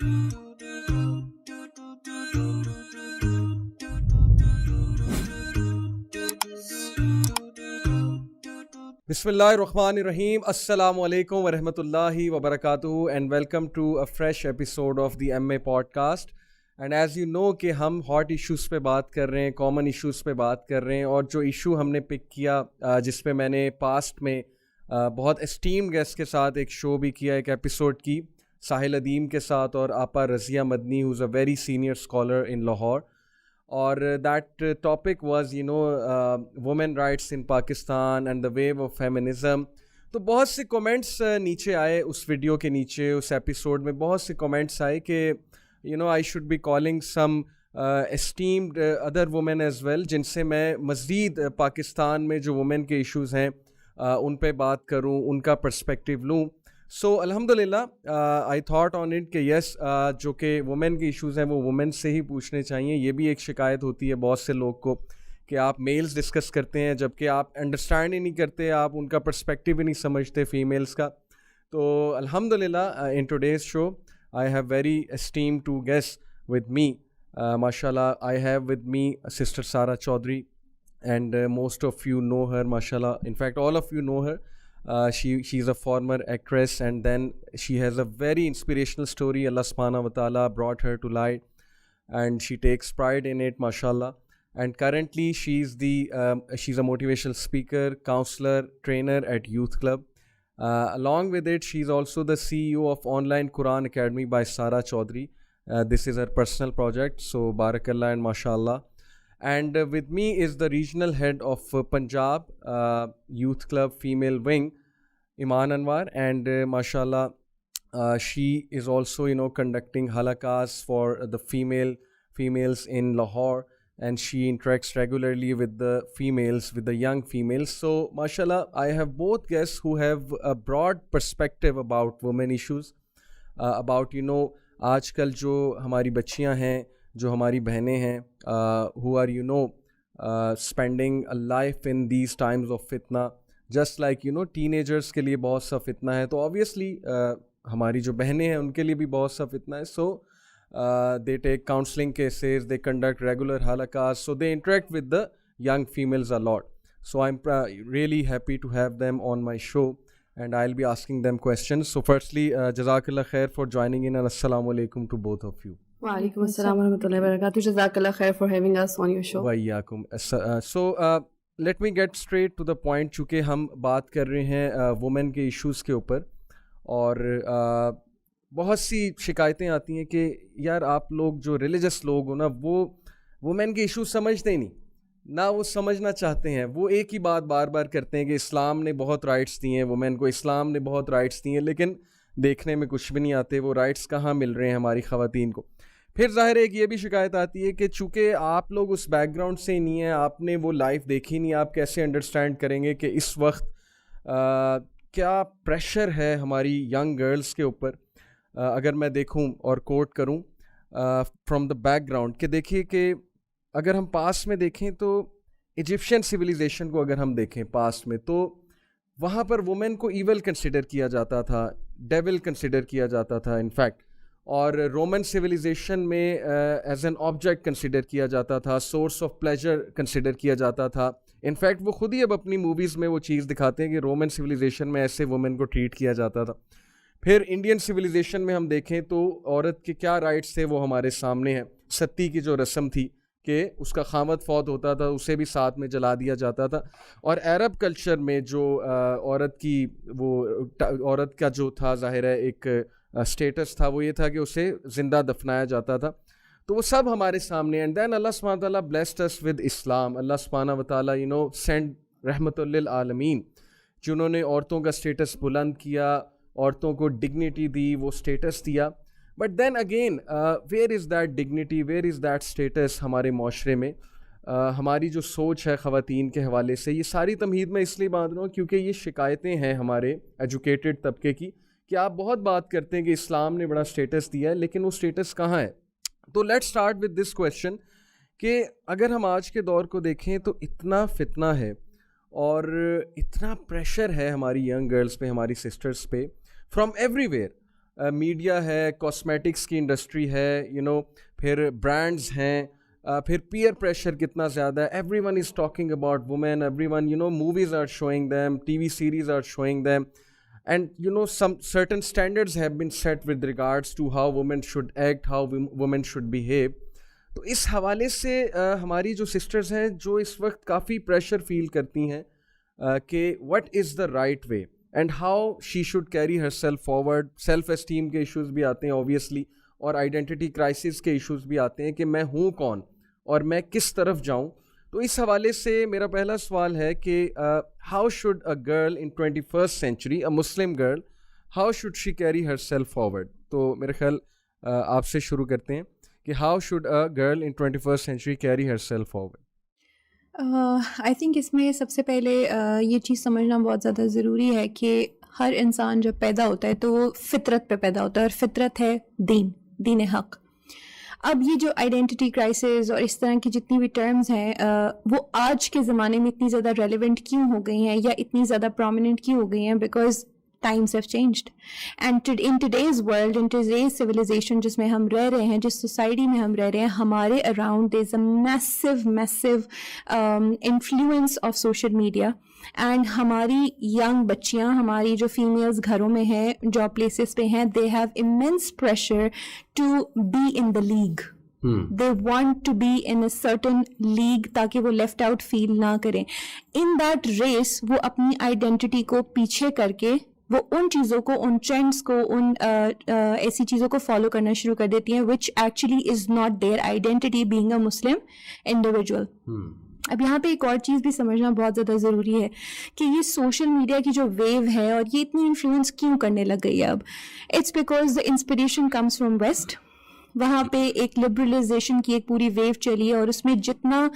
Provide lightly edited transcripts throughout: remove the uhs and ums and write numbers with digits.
Bismillahirrahmanirrahim. Assalamu alaikum wa rahmatullahi wa barakatuhu and welcome to a fresh episode of the MA podcast. And as you know کہ ہم hot issues پہ بات کر رہے ہیں, common issues پہ بات کر رہے ہیں, اور جو ایشو ہم نے پک کیا جس پہ میں نے پاسٹ میں بہت اسٹیم گیسٹ کے ساتھ ایک شو بھی کیا, ایک ایپیسوڈ کی ساحل ادیم کے ساتھ اور آپا رضیہ مدنی who's a very senior scholar in Lahore. اور that topic was women rights in Pakistan and the view of feminism. تو بہت سے کومنٹس نیچے آئے اس ویڈیو کے نیچے, اس ایپیسوڈ میں بہت سے کومنٹس آئے کہ I should be calling some esteemed other women as well, جن سے میں مزید پاکستان میں جو وومن کے ایشوز ہیں ان پہ بات کروں, ان کا پرسپیکٹیو لوں. سو الحمدللہ آئی تھاٹ آن اٹ کہ یس, جو کہ وومن کے ایشوز ہیں وہ وومن سے ہی پوچھنے چاہیے. یہ بھی ایک شکایت ہوتی ہے بہت سے لوگ کو کہ آپ میلز ڈسکس کرتے ہیں جب کہ آپ انڈرسٹینڈ ہی نہیں کرتے, آپ ان کا پرسپیکٹیو ہی نہیں سمجھتے فیمیلز کا. تو الحمدللہ in today's show I have very esteemed guest with me. ماشاء اللہ I have with me sister Sara Chaudhry and most of you know her, ماشاء اللہ, in fact all of you know her. She is a former actress and then she has a very inspirational story. Allah subhanahu wa ta'ala brought her to light and she takes pride in it, mashallah. And currently she's a motivational speaker, counselor, trainer at Youth Club. Along with it, she's also the CEO of Online Quran Academy by Sara Chaudhary. This is her personal project, so barakallah and mashallah. And with me is the regional head of Punjab Youth Club Female Wing, Iman Anwar, and mashallah she is also conducting halakas for the females in Lahore, and she interacts regularly with the females, with the young females. So mashallah I have both guests who have a broad perspective about women issues, about آج کل جو ہماری بچیاں ہیں, جو ہماری بہنیں ہیں, who are spending a life in these times of fitna, just like teenagers کے لیے بہت سا فتنہ ہے, تو obviously ہماری جو بہنیں ہیں ان کے لیے بھی بہت سا فتنہ ہے. So they take counseling cases, they conduct regular halakas, so they interact with the young females a lot. So I'm really happy to have them on my show and I'll be asking them questions. So firstly, Jazakallah khair for joining in and Assalamu alaikum to both of you. Waalaikum assalam wa rahmatullahi wa barakatuh. Jazakallah khair for having us on your show. وَإِيَّاكُمْ. So let me get straight to the point. چونکہ ہم بات کر رہے ہیں women کے issues کے اوپر, اور بہت سی شکایتیں آتی ہیں کہ یار آپ لوگ جو ریلیجس لوگ ہو نا, وہ وومن کے ایشوز سمجھتے ہی نہیں, نہ وہ سمجھنا چاہتے ہیں. وہ ایک ہی بات بار بار کرتے ہیں کہ اسلام نے بہت رائٹس دی ہیں وومن کو, اسلام نے بہت رائٹس دی ہیں, لیکن دیکھنے میں کچھ بھی نہیں آتے وہ رائٹس کہاں مل رہے ہیں ہماری خواتین کو. پھر ظاہر ایک یہ بھی شکایت آتی ہے کہ چونکہ آپ لوگ اس بیک گراؤنڈ سے ہی نہیں ہیں, آپ نے وہ لائف دیکھی نہیں, آپ کیسے انڈرسٹینڈ کریں گے کہ اس وقت کیا پریشر ہے ہماری ینگ گرلز کے اوپر. اگر میں دیکھوں اور کوٹ کروں فرام دا بیک گراؤنڈ, کہ دیکھیے کہ اگر ہم پاسٹ میں دیکھیں تو ایجپشین سویلائزیشن کو اگر ہم دیکھیں پاسٹ میں, تو وہاں پر وومن کو ایول کنسیڈر کیا جاتا تھا, ڈیول کنسیڈر کیا جاتا تھا ان فیکٹ, اور رومن سویلائزیشن میں ایز این آبجیکٹ کنسیڈر کیا جاتا تھا, سورس آف پلیجر کنسیڈر کیا جاتا تھا. ان فیکٹ وہ خود ہی اب اپنی موویز میں وہ چیز دکھاتے ہیں کہ رومن سویلائزیشن میں ایسے وومن کو ٹریٹ کیا جاتا تھا. پھر انڈین سویلائزیشن میں ہم دیکھیں تو عورت کے کیا رائٹس تھے وہ ہمارے سامنے ہیں. ستی کی جو رسم تھی کہ اس کا خامد فوت ہوتا تھا اسے بھی ساتھ میں جلا دیا جاتا تھا. اور عرب کلچر میں جو عورت کا جو تھا ظاہر ہے ایک اسٹیٹس تھا, وہ یہ تھا کہ اسے زندہ دفنایا جاتا تھا. تو وہ سب ہمارے سامنے. اینڈ دین اللہ سبحانہ تعالیٰ blessed us with اسلام. اللہ سبحانہ و تعالیٰ send رحمت للعالمین, جنہوں نے عورتوں کا اسٹیٹس بلند کیا, عورتوں کو ڈگنیٹی دی, وہ اسٹیٹس دیا. But then again where is that dignity, where is that status ہمارے معاشرے میں. ہماری جو سوچ ہے خواتین کے حوالے سے, یہ ساری تمہید میں اس لیے باندھ رہا ہوں کیونکہ یہ شکایتیں ہیں ہمارے ایجوکیٹڈ طبقے کی کہ آپ بہت بات کرتے ہیں کہ اسلام نے بڑا اسٹیٹس دیا ہے, لیکن وہ اسٹیٹس کہاں ہے. تو let start with this question کہ اگر ہم آج کے دور کو دیکھیں تو اتنا فتنہ ہے اور اتنا پریشر ہے ہماری ینگ گرلز پہ, ہماری سسٹرز پہ, فرام ایوری ویئر. میڈیا ہے, کاسمیٹکس کی انڈسٹری ہے, پھر برانڈز ہیں, پھر پیئر پریشر کتنا زیادہ ہے. Everyone is talking about women, everyone movies are showing them, TV series are showing them, and some certain standards have been set with regards to how women should act, how women should behave. تو اس حوالے سے ہماری جو sisters ہیں جو اس وقت کافی pressure feel کرتی ہیں کہ what is the right way and how she should carry herself forward. Self esteem کے ایشوز بھی آتے ہیں obviously, اور آئیڈینٹی کرائسس کے ایشوز بھی آتے ہیں کہ میں ہوں کون اور میں کس طرف جاؤں. تو اس حوالے سے میرا پہلا سوال ہے کہ how should a girl in 21st century, a Muslim girl, how should she carry herself forward. تو میرے خیال آپ سے شروع کرتے ہیں کہ how should a girl in 21st century carry herself forward. I think اس میں سب سے پہلے یہ چیز سمجھنا بہت زیادہ ضروری ہے کہ ہر انسان جب پیدا ہوتا ہے تو وہ فطرت پہ پیدا ہوتا ہے, اور فطرت ہے دین حق. اب یہ جو آئیڈینٹی کرائسس اور اس طرح کی جتنی بھی ٹرمز ہیں وہ آج کے زمانے میں اتنی زیادہ ریلیونٹ کیوں ہو گئی ہیں یا اتنی زیادہ پرومیننٹ کیوں ہو گئی ہیں؟ Because times have changed, and in today's world, in today's civilization جس میں ہم رہ رہے ہیں, جس سوسائٹی میں ہم رہ رہے ہیں, ہمارے around there's a massive influence of social media, and ہماری ینگ بچیاں, ہماری جو فیمیلز گھروں میں ہیں, جاب پلیسز پہ ہیں, they have immense pressure to be in the league. They want to be in a certain league تاکہ وہ لیفٹ آؤٹ فیل نہ کریں. In that race وہ اپنی آئیڈینٹی کو پیچھے کر کے وہ ان چیزوں کو, ان ٹرینڈس کو, ان ایسی چیزوں کو فالو کرنا شروع کر دیتی ہیں which actually is not their identity being a Muslim individual. اب یہاں پہ ایک اور چیز بھی سمجھنا بہت زیادہ ضروری ہے کہ یہ سوشل میڈیا کی جو ویو ہے اور یہ اتنی انفلوئنس کیوں کرنے لگ گئی ہے اب. It's because the inspiration comes from west. وہاں پہ ایک لبرلائزیشن کی ایک پوری ویو چلی ہے, اور اس میں جتنا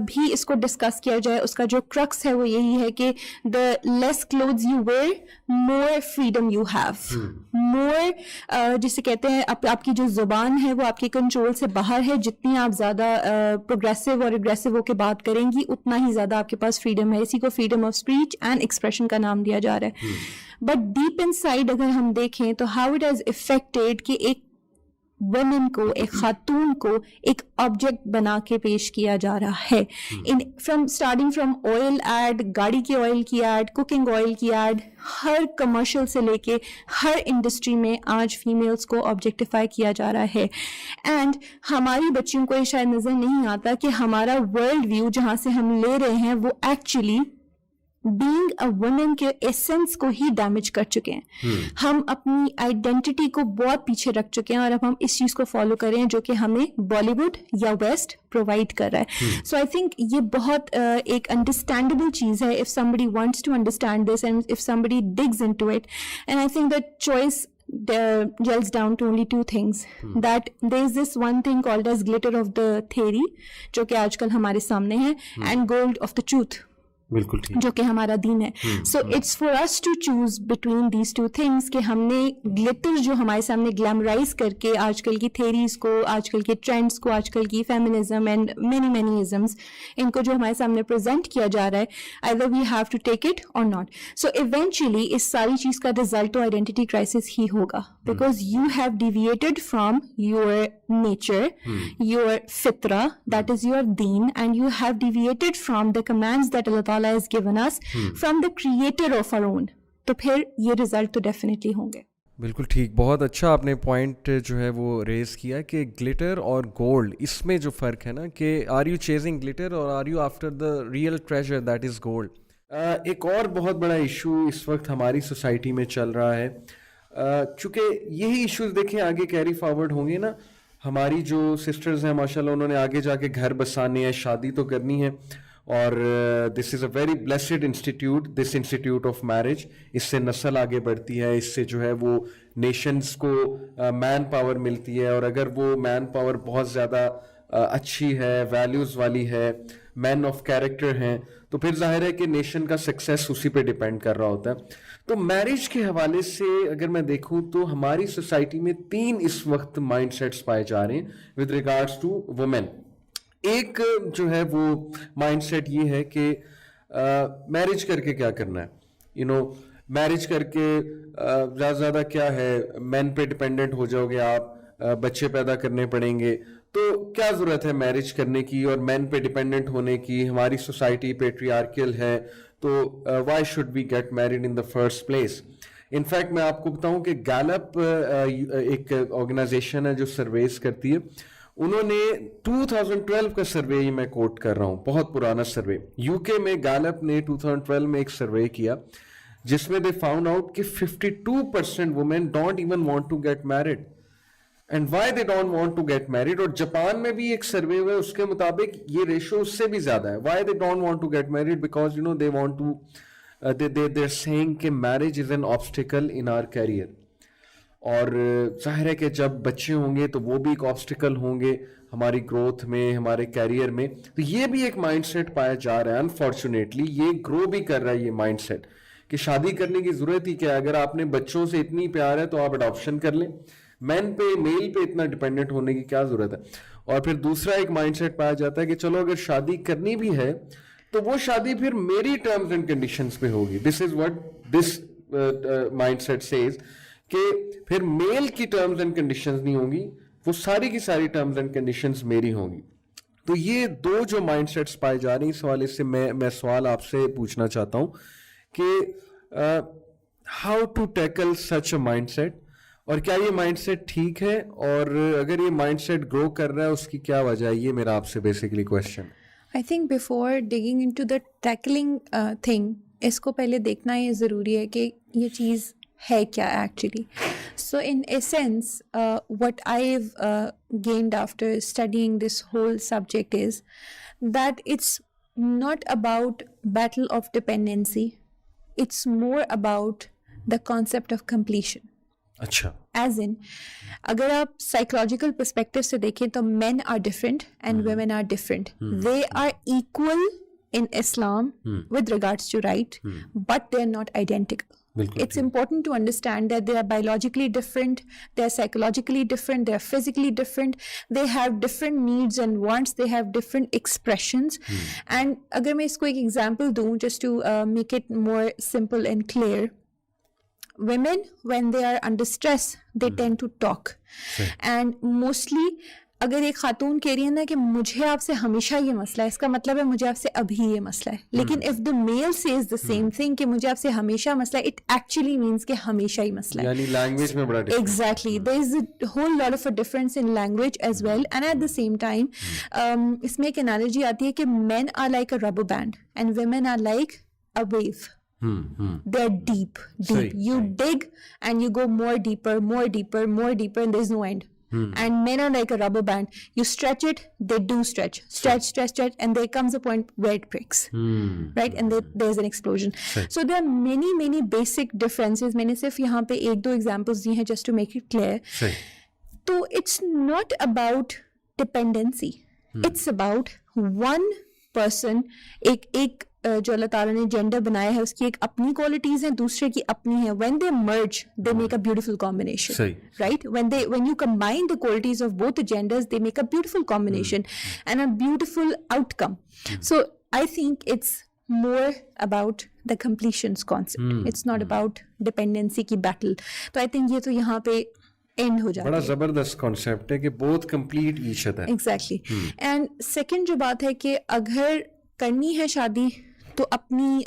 بھی اس کو ڈسکس کیا جائے اس کا جو کرکس ہے وہ یہی ہے کہ the less clothes you wear more freedom you have, more جسے کہتے ہیں آپ کی جو زبان ہے وہ آپ کے کنٹرول سے باہر ہے. جتنی آپ زیادہ پروگریسو اور اگریسو ہو کے بات کریں گی اتنا ہی زیادہ آپ کے پاس فریڈم ہے. اسی کو freedom of speech and expression کا نام دیا جا رہا ہے. بٹ ڈیپ ان سائڈ اگر ہم دیکھیں تو ہاؤ اٹ ہیز افیکٹڈ کہ ایک وومن کو, ایک خاتون کو ایک آبجیکٹ بنا کے پیش کیا جا رہا ہے. اسٹارٹنگ فرام آئل ایڈ, گاڑی کے آئل کی ایڈ, کوکنگ آئل کی ایڈ, ہر کمرشل سے لے کے ہر انڈسٹری میں آج فیمیلس کو آبجیکٹیفائی کیا جا رہا ہے. اینڈ ہماری بچیوں کو یہ شاید نظر نہیں آتا کہ ہمارا ورلڈ ویو جہاں سے ہم لے رہے ہیں وہ ایکچولی بینگ اے وومن کے ایسنس کو ہی ڈیمیج کر چکے ہیں. ہم اپنی آئیڈینٹی کو بہت پیچھے رکھ چکے ہیں, اور اب ہم اس چیز کو فالو کر رہے ہیں جو کہ ہمیں بالی ووڈ یا ویسٹ پرووائڈ کر رہا ہے. سو آئی تھنک یہ بہت ایک انڈرسٹینڈیبل چیز ہے if somebody wants to understand this and if somebody digs into it. And I think that choice gels down to only two things. That there is this one thing called as glitter of the theory جو کہ آج کل ہمارے سامنے ہے, and gold of the truth بالکل جو کہ ہمارا دین ہے. So it's for us to choose between these two things کہ ہم نے گلیٹر جو ہمارے سامنے گلیمرائز کر کے آج کل کی تھیریز کو, آج کل کے ٹرینڈس کو, آج کل کی فیمنزم اینڈ مینی ازمس, ان کو جو ہمارے سامنے پریزنٹ کیا جا رہا ہے, either we have to take it or not. So eventually اس ساری چیز کا رزلٹ تو آئیڈینٹی کرائسس ہی ہوگا, because you have deviated from your nature, your فطرہ, دیٹ از یور دین, and you have deviated from the commands that اللہ تعالیٰ has given us from the creator of our own. تو پھر یہ رزلٹ تو ڈیفینیٹلی ہوں گے. بالکل ٹھیک, بہت اچھا آپ نے پوائنٹ جو ہے وہ ریز کیا کہ گلیٹر اور گولڈ, اس میں جو فرق ہے نا کہ آر یو چیزنگ گلیٹر اور are you after the real treasure that is gold. ایک اور بہت بڑا ایشو اس وقت ہماری سوسائٹی میں چل رہا ہے, چونکہ یہی ایشوز دیکھیں آگے کیری فارورڈ ہوں گے نا. ہماری جو سسٹرز ہیں ماشاء اللہ انہوں نے آگے جا کے گھر بسانے ہیں, شادی تو کرنی ہے, اور this is a very blessed institute, this institute of marriage. اس سے نسل آگے بڑھتی ہے, اس سے جو ہے وہ نیشنز کو مین پاور ملتی ہے, اور اگر وہ مین پاور بہت زیادہ اچھی ہے, ویلیوز والی ہے, مین آف کیریکٹر ہیں, تو پھر ظاہر ہے کہ نیشن کا سکسیس اسی پہ ڈپینڈ کر رہا ہوتا ہے. تو میرج کے حوالے سے اگر میں دیکھوں تو ہماری سوسائٹی میں 3 اس وقت مائنڈ سیٹس پائے جا رہے ہیں ود ریگارڈس ٹو وومین. ایک جو ہے وہ مائنڈ سیٹ یہ ہے کہ میرج کر کے کیا کرنا ہے, میرج کر کے زیادہ زیادہ کیا ہے مین پہ ڈپینڈنٹ ہو جاؤ گے آپ, بچے پیدا کرنے پڑیں گے, تو کیا ضرورت ہے میرج کرنے کی اور مین پہ ڈپینڈنٹ ہونے کی؟ ہماری سوسائٹی پیٹریارکل ہے, تو why should we get married in the first place? In fact میں آپ کو بتاؤں کہ گیلپ ایک آرگنائزیشن ہے جو سرویز کرتی ہے, انہوں نے 2012 کا سروے, یہ میں کوٹ کر رہا ہوں, بہت پرانا سروے, یو کے میں گیلپ نے 2012 میں ایک سروے کیا جس میں دے فاؤنڈ آؤٹ کہ 52% women don't even want to get married. And why they don't want to get married? اور جاپان میں بھی ایک سروے ہوا ہے, اس کے مطابق یہ ریشو اس سے بھی زیادہ ہے. Why they don't want to get married? Because you know they want to they're saying کہ marriage is an obstacle in our career. اور ظاہر ہے کہ جب بچے ہوں گے تو وہ بھی ایک آبسٹیکل ہوں گے ہماری گروتھ میں, ہمارے کیریئر میں. تو یہ بھی ایک مائنڈ سیٹ پایا جا رہا ہے, انفارچونیٹلی یہ گرو بھی کر رہا ہے یہ مائنڈ سیٹ کہ شادی کرنے کی ضرورت ہی کیا ہے؟ اگر آپ نے بچوں سے اتنی پیار ہے تو آپ اڈاپشن کر لیں, مین پہ میل پہ اتنا ڈپینڈنٹ ہونے کی کیا ضرورت ہے؟ اور پھر دوسرا ایک مائنڈ سیٹ پایا جاتا ہے کہ چلو اگر شادی کرنی بھی ہے تو وہ شادی پھر میری ٹرمز اینڈ کنڈیشنز پہ ہوگی. This is what this mindset says کہ پھر میل کی ٹرمز اینڈ کنڈیشنز نہیں ہوں گی, وہ ساری کی ساری ٹرمز اینڈ کنڈیشنز میری ہوں گی. تو یہ دو جو مائنڈ سیٹس پائے جا رہی ہیں, اس حوالے سے میں سوال آپ سے پوچھنا چاہتا ہوں کہ how to tackle such a mindset, اور کیا یہ مائنڈ سیٹ ٹھیک ہے, اور اگر یہ مائنڈ سیٹ گرو کر رہا ہے اس کی کیا وجہ ہے؟ یہ میرا آپ سے basically question. I think before digging into the tackling thing, اس کو پہلے دیکھنا یہ ضروری ہے کہ یہ چیز ہے کیا actually. So in essence, what I've gained after studying this whole subject is that it's not about battle of dependency, it's more about the concept of completion. اچھا, ایز ان اگر آپ سائیکولوجیکل پرسپیکٹو سے دیکھیں تو men are different and women are different. They are equal in Islam with regards to right, but they are not identical. It's important to understand that they are biologically different, they are psychologically different, they are physically different, they have different needs and wants, they have different expressions. And agar main isko ek example doon just to make it more simple and clear, women when they are under stress they tend to talk. And mostly اگر ایک خاتون کہہ رہی ہے نا کہ مجھے آپ سے ہمیشہ یہ مسئلہ ہے, اس کا مطلب ہے مجھے آپ سے ابھی یہ مسئلہ ہے. لیکن if the male says the same thing کہ مجھے آپ سے ہمیشہ مسئلہ ہے, it actually means کہ ہمیشہ ہی مسئلہ ہے. یعنی لینگویج میں بڑا difference. Exactly, there is a whole lot of a difference in language as well. And at the same time اس میں ایک analogy آتی ہے کہ men are like a rubber band and women are like a wave. They're deep. You dig and you go more deeper, and there's no end. And men are like a rubber band. You stretch it, they do stretch, and there comes a point where it breaks. Right? And there's an explosion. So there are many basic differences. میں نے صرف یہاں پہ ایک دو examples دی ہیں just to make it clear. So it's not about dependency. It's about one person. ایک جو اللہ تعالیٰ نے جینڈر بنایا ہے اس کی ایک اپنی کوالٹیز ہیں, دوسرے کی اپنی ہیں. when they merge they make a beautiful combination. Right? when you combine the qualities of both the genders they make a beautiful combination and a beautiful outcome. So I think it's more about the completions concept. It's not about dependency کی battle. تو I think یہ تو یہاں پہ and ہو جاتا ہے. بڑا زبردست کانسیپٹ ہے کہ both complete each other. Exactly. And second جو بات ہے کہ اگر کرنی ہے شادی تو اپنی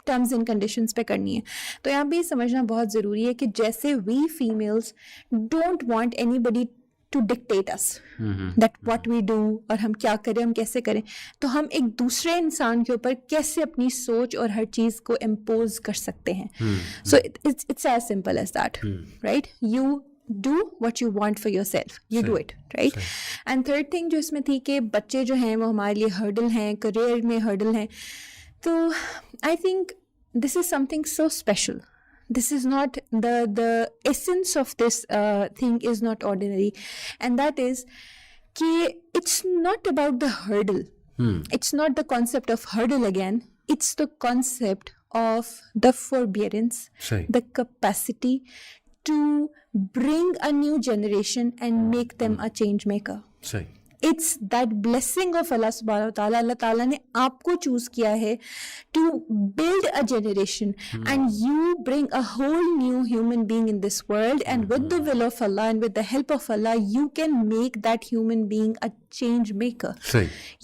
ٹرمز اینڈ کنڈیشنز پہ کرنی ہے. تو یہاں پہ یہ سمجھنا بہت ضروری ہے کہ جیسے we females don't want anybody to dictate us that what we do, اور ہم کیا کریں, ہم کیسے کریں, تو ہم ایک دوسرے انسان کے اوپر کیسے اپنی سوچ اور ہر چیز کو امپوز کر سکتے ہیں. So it's as simple as that, right? You do what you want for yourself, you do it, right? And third thing جو اس میں تھی کہ بچے جو ہیں وہ ہمارے لیے ہرڈل ہیں, کریئر میں ہرڈل ہیں. تو I think this is something so special. This is not the essence of this thing is not ordinary, and that is کہ it's not about the hurdle. It's not the concept of hurdle again. It's the concept of the forbearance, the capacity to bring a new generation and make them a change maker. it's that blessing of Allah subhanahu wa ta'ala. Allah ta'ala نے آپ کو choose کیا ہے to build a generation, and you bring a whole new human being in this world, and with the will of Allah and with the help of Allah, you can make that human being a change maker.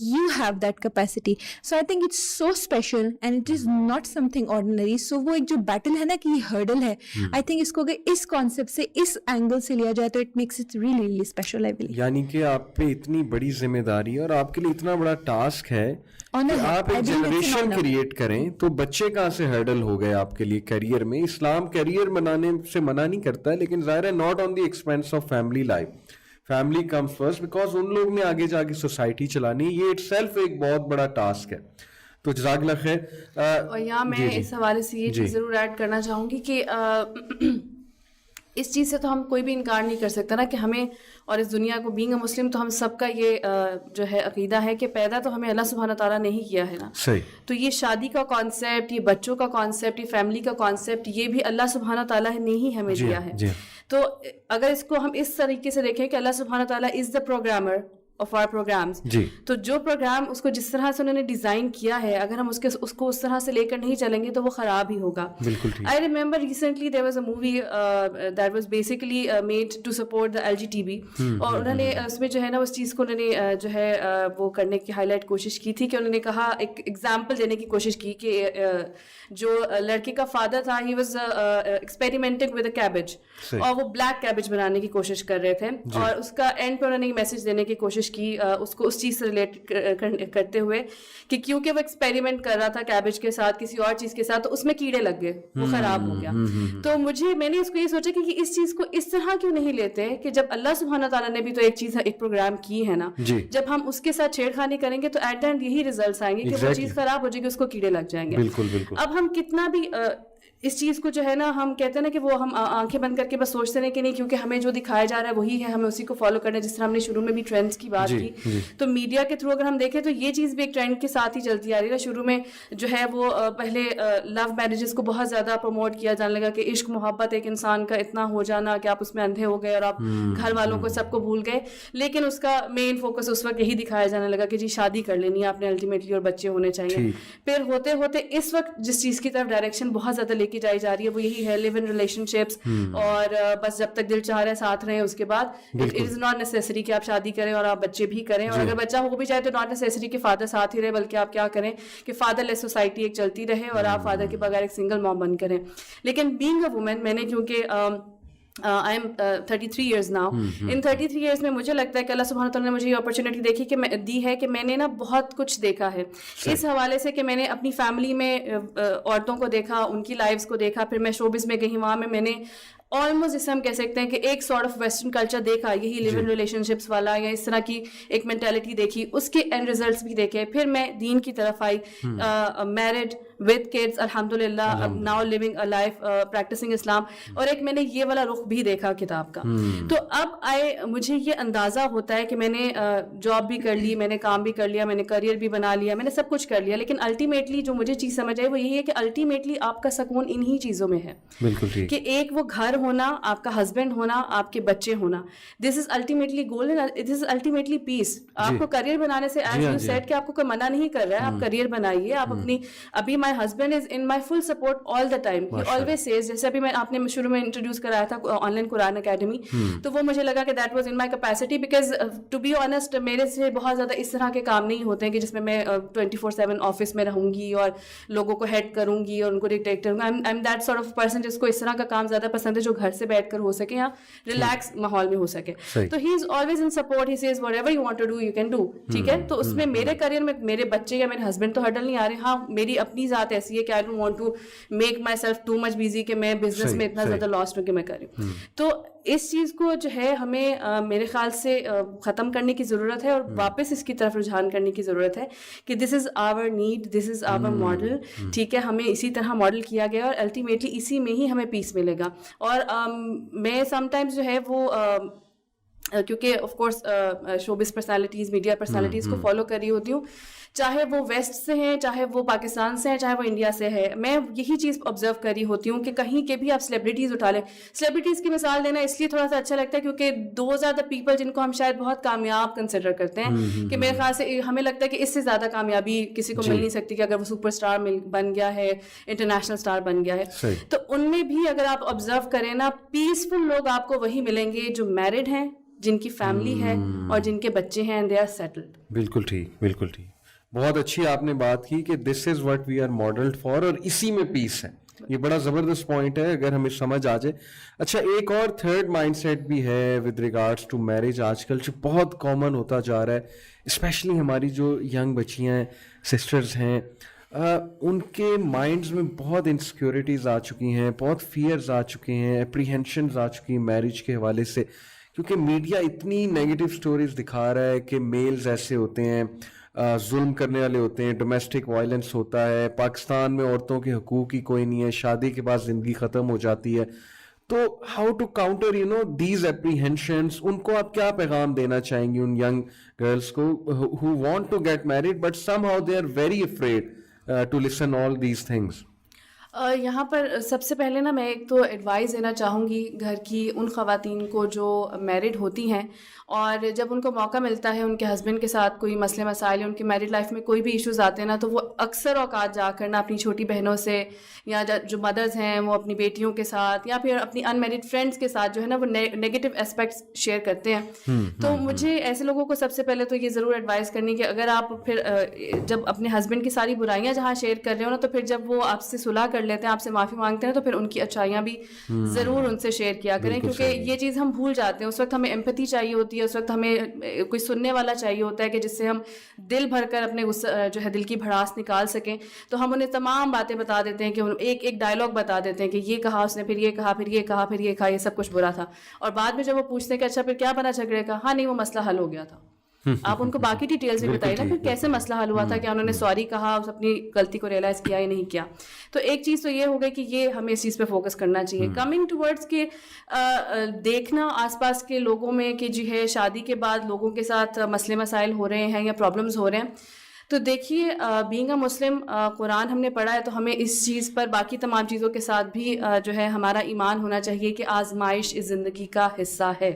You have that capacity. So I think it's so special and it is not something ordinary. So وہ ایک جو battle ہے نا کہ یہ hurdle ہے, I think اس کو اگر اس کانسیپٹ سے اس اینگل سے لیا جائے تو it makes it really really special, I believe. یعنی کہ آپ پہ اتنی بڑی ذمہ داری ہے اور آپ کے لیے اتنا بڑا ٹاسک ہے کہ آپ ایک جنریشن کریٹ کریں. تو بچے کہاں سے ہرڈل ہو گئے آپ کے لیے کیریئر میں؟ اسلام کیریئر بنانے سے منع نہیں کرتا ہے, لیکن ظاہر ہے not on the expense of family life. Family comes first because ان لوگ نے آگے جا کے سوسائٹی چلانی, یہ اٹ سیلف ایک بہت بڑا ٹاسک ہے. تو جزاک اللہ خیر. اور یہاں میں اس حوالے سے یہ چیز ضرور ایڈ کرنا چاہوں گی کہ اس چیز سے تو ہم کوئی بھی انکار نہیں کر سکتا نا کہ ہمیں اور اس دنیا کو بینگ اے مسلم تو ہم سب کا یہ جو ہے عقیدہ ہے کہ پیدا تو ہمیں اللہ سبحانہ تعالیٰ نے ہی کیا ہے نا. تو یہ شادی کا کانسیپٹ, یہ بچوں کا کانسیپٹ, یہ فیملی کا کانسیپٹ, یہ بھی اللہ سبحانہ تعالیٰ نے ہی ہمیں دیا ہے. تو اگر اس کو ہم اس طریقے سے دیکھیں کہ اللہ سبحانہ تعالیٰ is the programmer of our programs, تو جو پروگرام اس کو جس طرح سے انہوں نے ڈیزائن کیا ہے, اگر ہم اس کو اس طرح سے لے کر نہیں چلیں گے تو وہ خراب ہی ہوگا. I remember recently there was a movie that was basically made to support the LGTB, اور انہوں نے اس میں جو ہے نا اس چیز کو انہوں نے جو ہے وہ کرنے کی ہائی لائٹ کوشش کی تھی کہ انہوں نے کہا ایک ایگزامپل دینے کی کوشش کی کہ جو لڑکے کا فادر تھا he was experimenting with a cabbage, اور وہ بلیک کیبج بنانے کی کوشش کر رہے تھے, اور اس کا اینڈ پہ انہوں نے میسج دینے کی کوشش کی اس کو اس چیز سے ریلیٹ کرتے ہوئے کہ کیونکہ وہ ایکسپیریمنٹ کر رہا تھا کیبج کے ساتھ کسی اور چیز کے ساتھ, تو اس میں کیڑے لگ گئے, وہ خراب ہو گیا. تو میں نے اس کو یہ سوچا کہ اس چیز کو اس طرح کیوں نہیں لیتے کہ جب اللہ سبحانہ تعالیٰ نے بھی تو ایک چیز ایک پروگرام کی ہے نا, جب ہم اس کے ساتھ چھیڑ خانی کریں گے تو ایٹ دا اینڈ یہی ریزلٹس آئیں گے کہ وہ چیز خراب ہو جائے گی, اس کو کیڑے لگ جائیں گے. اب ہم کتنا بھی اس چیز کو جو ہے نا ہم کہتے ہیں نا کہ وہ ہم آنکھیں بند کر کے بس سوچتے ہیں کہ نہیں کیونکہ ہمیں جو دکھایا جا رہا ہے وہی ہے, ہمیں اسی کو فالو کرنا ہے. جس طرح ہم نے شروع میں بھی ٹرینڈس کی بات کی, تو میڈیا کے تھرو اگر ہم دیکھیں تو یہ چیز بھی ایک ٹرینڈ کے ساتھ ہی چلتی آ رہی ہے. شروع میں جو ہے وہ پہلے لو میرجز کو بہت زیادہ پروموٹ کیا جانے لگا کہ عشق محبت ایک انسان کا اتنا ہو جانا کہ آپ اس میں اندھے ہو گئے اور آپ گھر والوں کو سب کو بھول گئے, لیکن اس کا مین فوکس اس وقت یہی دکھایا جانے لگا کہ جی شادی کر لینی ہے آپ نے الٹیمیٹلی اور بچے ہونے چاہیے. پھر ہوتے ہوتے اس وقت جس چیز کی طرف ڈائریکشن بہت زیادہ لے کے جائی جا رہی ہے وہ یہی ہے لیو ان ریلیشن شپس, اور بس جب تک دل چاہ رہا ہے ساتھ رہیں, اس کے بعد اٹ از ناٹ نیسیسری کہ آپ شادی کریں اور آپ بچے بھی کریں, اور اگر بچہ ہو بھی جائے تو ناٹ نیسیسری کہ فادر ساتھ ہی رہے, بلکہ آپ کیا کریں کہ فادر لیس سوسائٹی ایک چلتی رہے اور آپ فادر کے بغیر ایک سنگل مام بن کریں. لیکن بینگ اے وومن, میں نے کیونکہ I am 33 years now. In 33 years میں مجھے لگتا ہے کہ اللہ سبحانہ تعالیٰ نے مجھے یہ اپرچونیٹی دی ہے کہ میں نے نا بہت کچھ دیکھا ہے اس حوالے سے کہ میں نے اپنی فیملی میں عورتوں کو دیکھا, ان کی لائفز کو دیکھا, پھر میں شوبز میں گئی, وہاں میں نے آلموسٹ جسے ہم کہہ سکتے ہیں کہ ایک سارٹ آف ویسٹرن کلچر دیکھا, یہی لیو ان ریلیشن شپس والا یا اس طرح کی ایک مینٹیلٹی دیکھی, اس کے اینڈ ریزلٹس بھی دیکھے. پھر میں دین کی طرف آئی, میرڈ ود کڈس الحمدللہ, now living a life practicing Islam, اور ایک میں نے یہ والا رخ بھی دیکھا کتاب کا. تو اب مجھے یہ اندازہ ہوتا ہے کہ میں نے جاب بھی کر لی, میں نے کام بھی کر لیا, میں نے کریئر بھی بنا لیا, میں نے سب کچھ کر لیا, لیکن الٹیمیٹلی جو مجھے چیز سمجھ آئی وہ یہی ہے کہ الٹیمیٹلی آپ کا سکون انہی چیزوں میں ہے. بالکل کہ ایک وہ گھر ہونا, آپ کا ہسبینڈ ہونا, آپ کے بچے ہونا, this is ultimately goal and this is ultimately peace. آپ کو کریئر بنانے سے ایز یو سیڈ کہ آپ کو کوئی منع نہیں کر رہا ہے, آپ کریئر بنائیے. آپ اپنی ابھی my husband is in my full support all the time, he always says, جیسے ابھی آپ نے شروع میں انٹروڈیوس کرایا تھا آن لائن قرآن اکیڈمی, تو وہ مجھے لگا کہ that was in my capacity, because to be honest میرے سے بہت زیادہ اس طرح کے کام نہیں ہوتے ہیں کہ جس میں 24/7 آفس میں رہوں گی اور لوگوں کو ہیڈ کروں گی اور ان کو ڈکٹیٹ کروں گی. I am that sort of person جس کو اس طرح کا کام زیادہ پسند ہے جو گھر سے بیٹھ کر ہو سکے یا ریلیکس ماحول میں ہو سکے. تو he is always in support, he says whatever you want to do you can do. ٹھیک ہے, تو اس میں میرے کریئر میں میرے بچے یا میرے ہسبینڈ تو ہرڈل نہیں آ رہے. ہاں میری اپنی ذات ایسی ہے کہ I don't want to make myself too much busy کہ میں بزنس میں اتنا زیادہ لاسٹ ہوں کہ میں کروں. تو اس چیز کو جو ہے ہمیں میرے خیال سے ختم کرنے کی ضرورت ہے اور واپس اس کی طرف رجحان کرنے کی ضرورت ہے کہ this is our need, this is our model. ٹھیک ہے, ہمیں اسی طرح ماڈل کیا گیا اور الٹیمیٹلی اسی میں ہی ہمیں پیس ملے گا. اور میں سم ٹائمز جو ہے وہ کیونکہ of course showbiz personalities, media personalities کو فالو کر رہی ہوتی ہوں, چاہے وہ ویسٹ سے ہیں, چاہے وہ پاکستان سے ہیں, چاہے وہ انڈیا سے ہے. میں یہی چیز آبزرو کر رہی ہوتی ہوں کہ کہیں کے بھی آپ سیلیبریٹیز اٹھا لیں. سیلیبریٹیز کی مثال دینا اس لیے تھوڑا سا اچھا لگتا ہے کیونکہ دوز آر دا پیپل جن کو ہم شاید بہت کامیاب کنسیڈر کرتے ہیں, کہ میرے خیال سے ہمیں لگتا ہے کہ اس سے زیادہ کامیابی کسی کو مل نہیں سکتی کہ اگر وہ سپر اسٹار بن گیا ہے, انٹرنیشنل اسٹار بن گیا ہے. تو ان میں بھی اگر آپ آبزرو کریں نا, پیسفل لوگ آپ کو وہی ملیں گے جو میرڈ ہیں, جن کی فیملی ہے اور جن کے بچے ہیں, دے آر سیٹلڈ. بالکل ٹھیک, بالکل ٹھیک. بہت اچھی آپ نے بات کی کہ this is what we are modelled for, اور اسی میں پیس ہے. یہ بڑا زبردست پوائنٹ ہے اگر ہمیں سمجھ آ جائے. اچھا, ایک اور تھرڈ مائنڈ سیٹ بھی ہے ود ریگارڈس ٹو میرج آج کل, جو بہت کامن ہوتا جا رہا ہے, اسپیشلی ہماری جو ینگ بچیاں ہیں, سسٹرز ہیں, ان کے مائنڈز میں بہت انسیکیورٹیز آ چکی ہیں, بہت فیئرز آ چکے ہیں, اپریہینشنز آ چکی ہیں میرج کے حوالے سے, کیونکہ میڈیا اتنی نیگیٹو سٹوریز دکھا رہا ہے کہ میلز ایسے ہوتے ہیں, ظلم کرنے والے ہوتے ہیں, ڈومیسٹک وائلنس ہوتا ہے, پاکستان میں عورتوں کے حقوق ہی کوئی نہیں ہے, شادی کے بعد زندگی ختم ہو جاتی ہے. تو how to counter these apprehensions, ان کو آپ کیا پیغام دینا چاہیں گے ان ینگ گرلس کو who want to get married but somehow they are very afraid to listen all these things? یہاں پر سب سے پہلے نا میں ایک تو ایڈوائز دینا چاہوں گی گھر کی ان خواتین کو جو میرڈ ہوتی ہیں, اور جب ان کو موقع ملتا ہے ان کے ہسبینڈ کے ساتھ کوئی مسئلے مسائل, ان کی میرڈ لائف میں کوئی بھی ایشوز آتے ہیں نا, تو وہ اکثر اوقات جا کر نا اپنی چھوٹی بہنوں سے, یا جو مدرز ہیں وہ اپنی بیٹیوں کے ساتھ, یا پھر اپنی ان میرڈ فرینڈس کے ساتھ جو ہے نا وہ نیگیٹو اسپیکٹس شیئر کرتے ہیں. تو مجھے ایسے لوگوں کو سب سے پہلے تو یہ ضرور ایڈوائز کرنی کہ اگر آپ پھر جب اپنے ہسبینڈ کی ساری برائیاں جہاں شیئر کر رہے ہو نا, تو پھر جب وہ آپ سے صلح کر لیتے ہیں, آپ سے معافی مانگتے ہیں, تو پھر ان کی اچھائیاں بھی ضرور ان سے شیئر کیا کریں, کیونکہ یہ چیز ہم بھول جاتے ہیں. اس وقت ہمیں ایمپتھی چاہیے ہوتی ہے, اس وقت ہمیں کوئی سننے والا چاہیے ہوتا ہے کہ جس سے ہم دل بھر کر اپنے جو ہے دل کی بھڑاس نکال سکیں. تو ہم انہیں تمام باتیں بتا دیتے ہیں, کہ ایک ڈائلاگ بتا دیتے ہیں کہ یہ کہا اس نے, پھر یہ کہا, پھر یہ کہا, پھر یہ کہا, یہ سب کچھ برا تھا. اور بعد میں جب وہ پوچھتے ہیں کہ اچھا پھر کیا بنا جھگڑے کا, ہاں نہیں وہ مسئلہ حل ہو گیا تھا. آپ ان کو باقی ڈیٹیلز بھی بتائیے نا, پھر کیسے مسئلہ حل ہوا تھا, کہ انہوں نے سوری کہا, اس اپنی غلطی کو ریئلائز کیا یا نہیں کیا. تو ایک چیز تو یہ ہو گئی کہ یہ ہمیں اس چیز پہ فوکس کرنا چاہیے. کمنگ ٹورڈس کہ دیکھنا آس پاس کے لوگوں میں کہ جو ہے شادی کے بعد لوگوں کے ساتھ مسئلے مسائل ہو رہے ہیں یا پرابلمز ہو رہے ہیں, تو دیکھیے بینگ اے مسلم, قرآن ہم نے پڑھا ہے, تو ہمیں اس چیز پر باقی تمام چیزوں کے ساتھ بھی جو ہے ہمارا ایمان ہونا چاہیے کہ آزمائش اس زندگی کا حصہ ہے.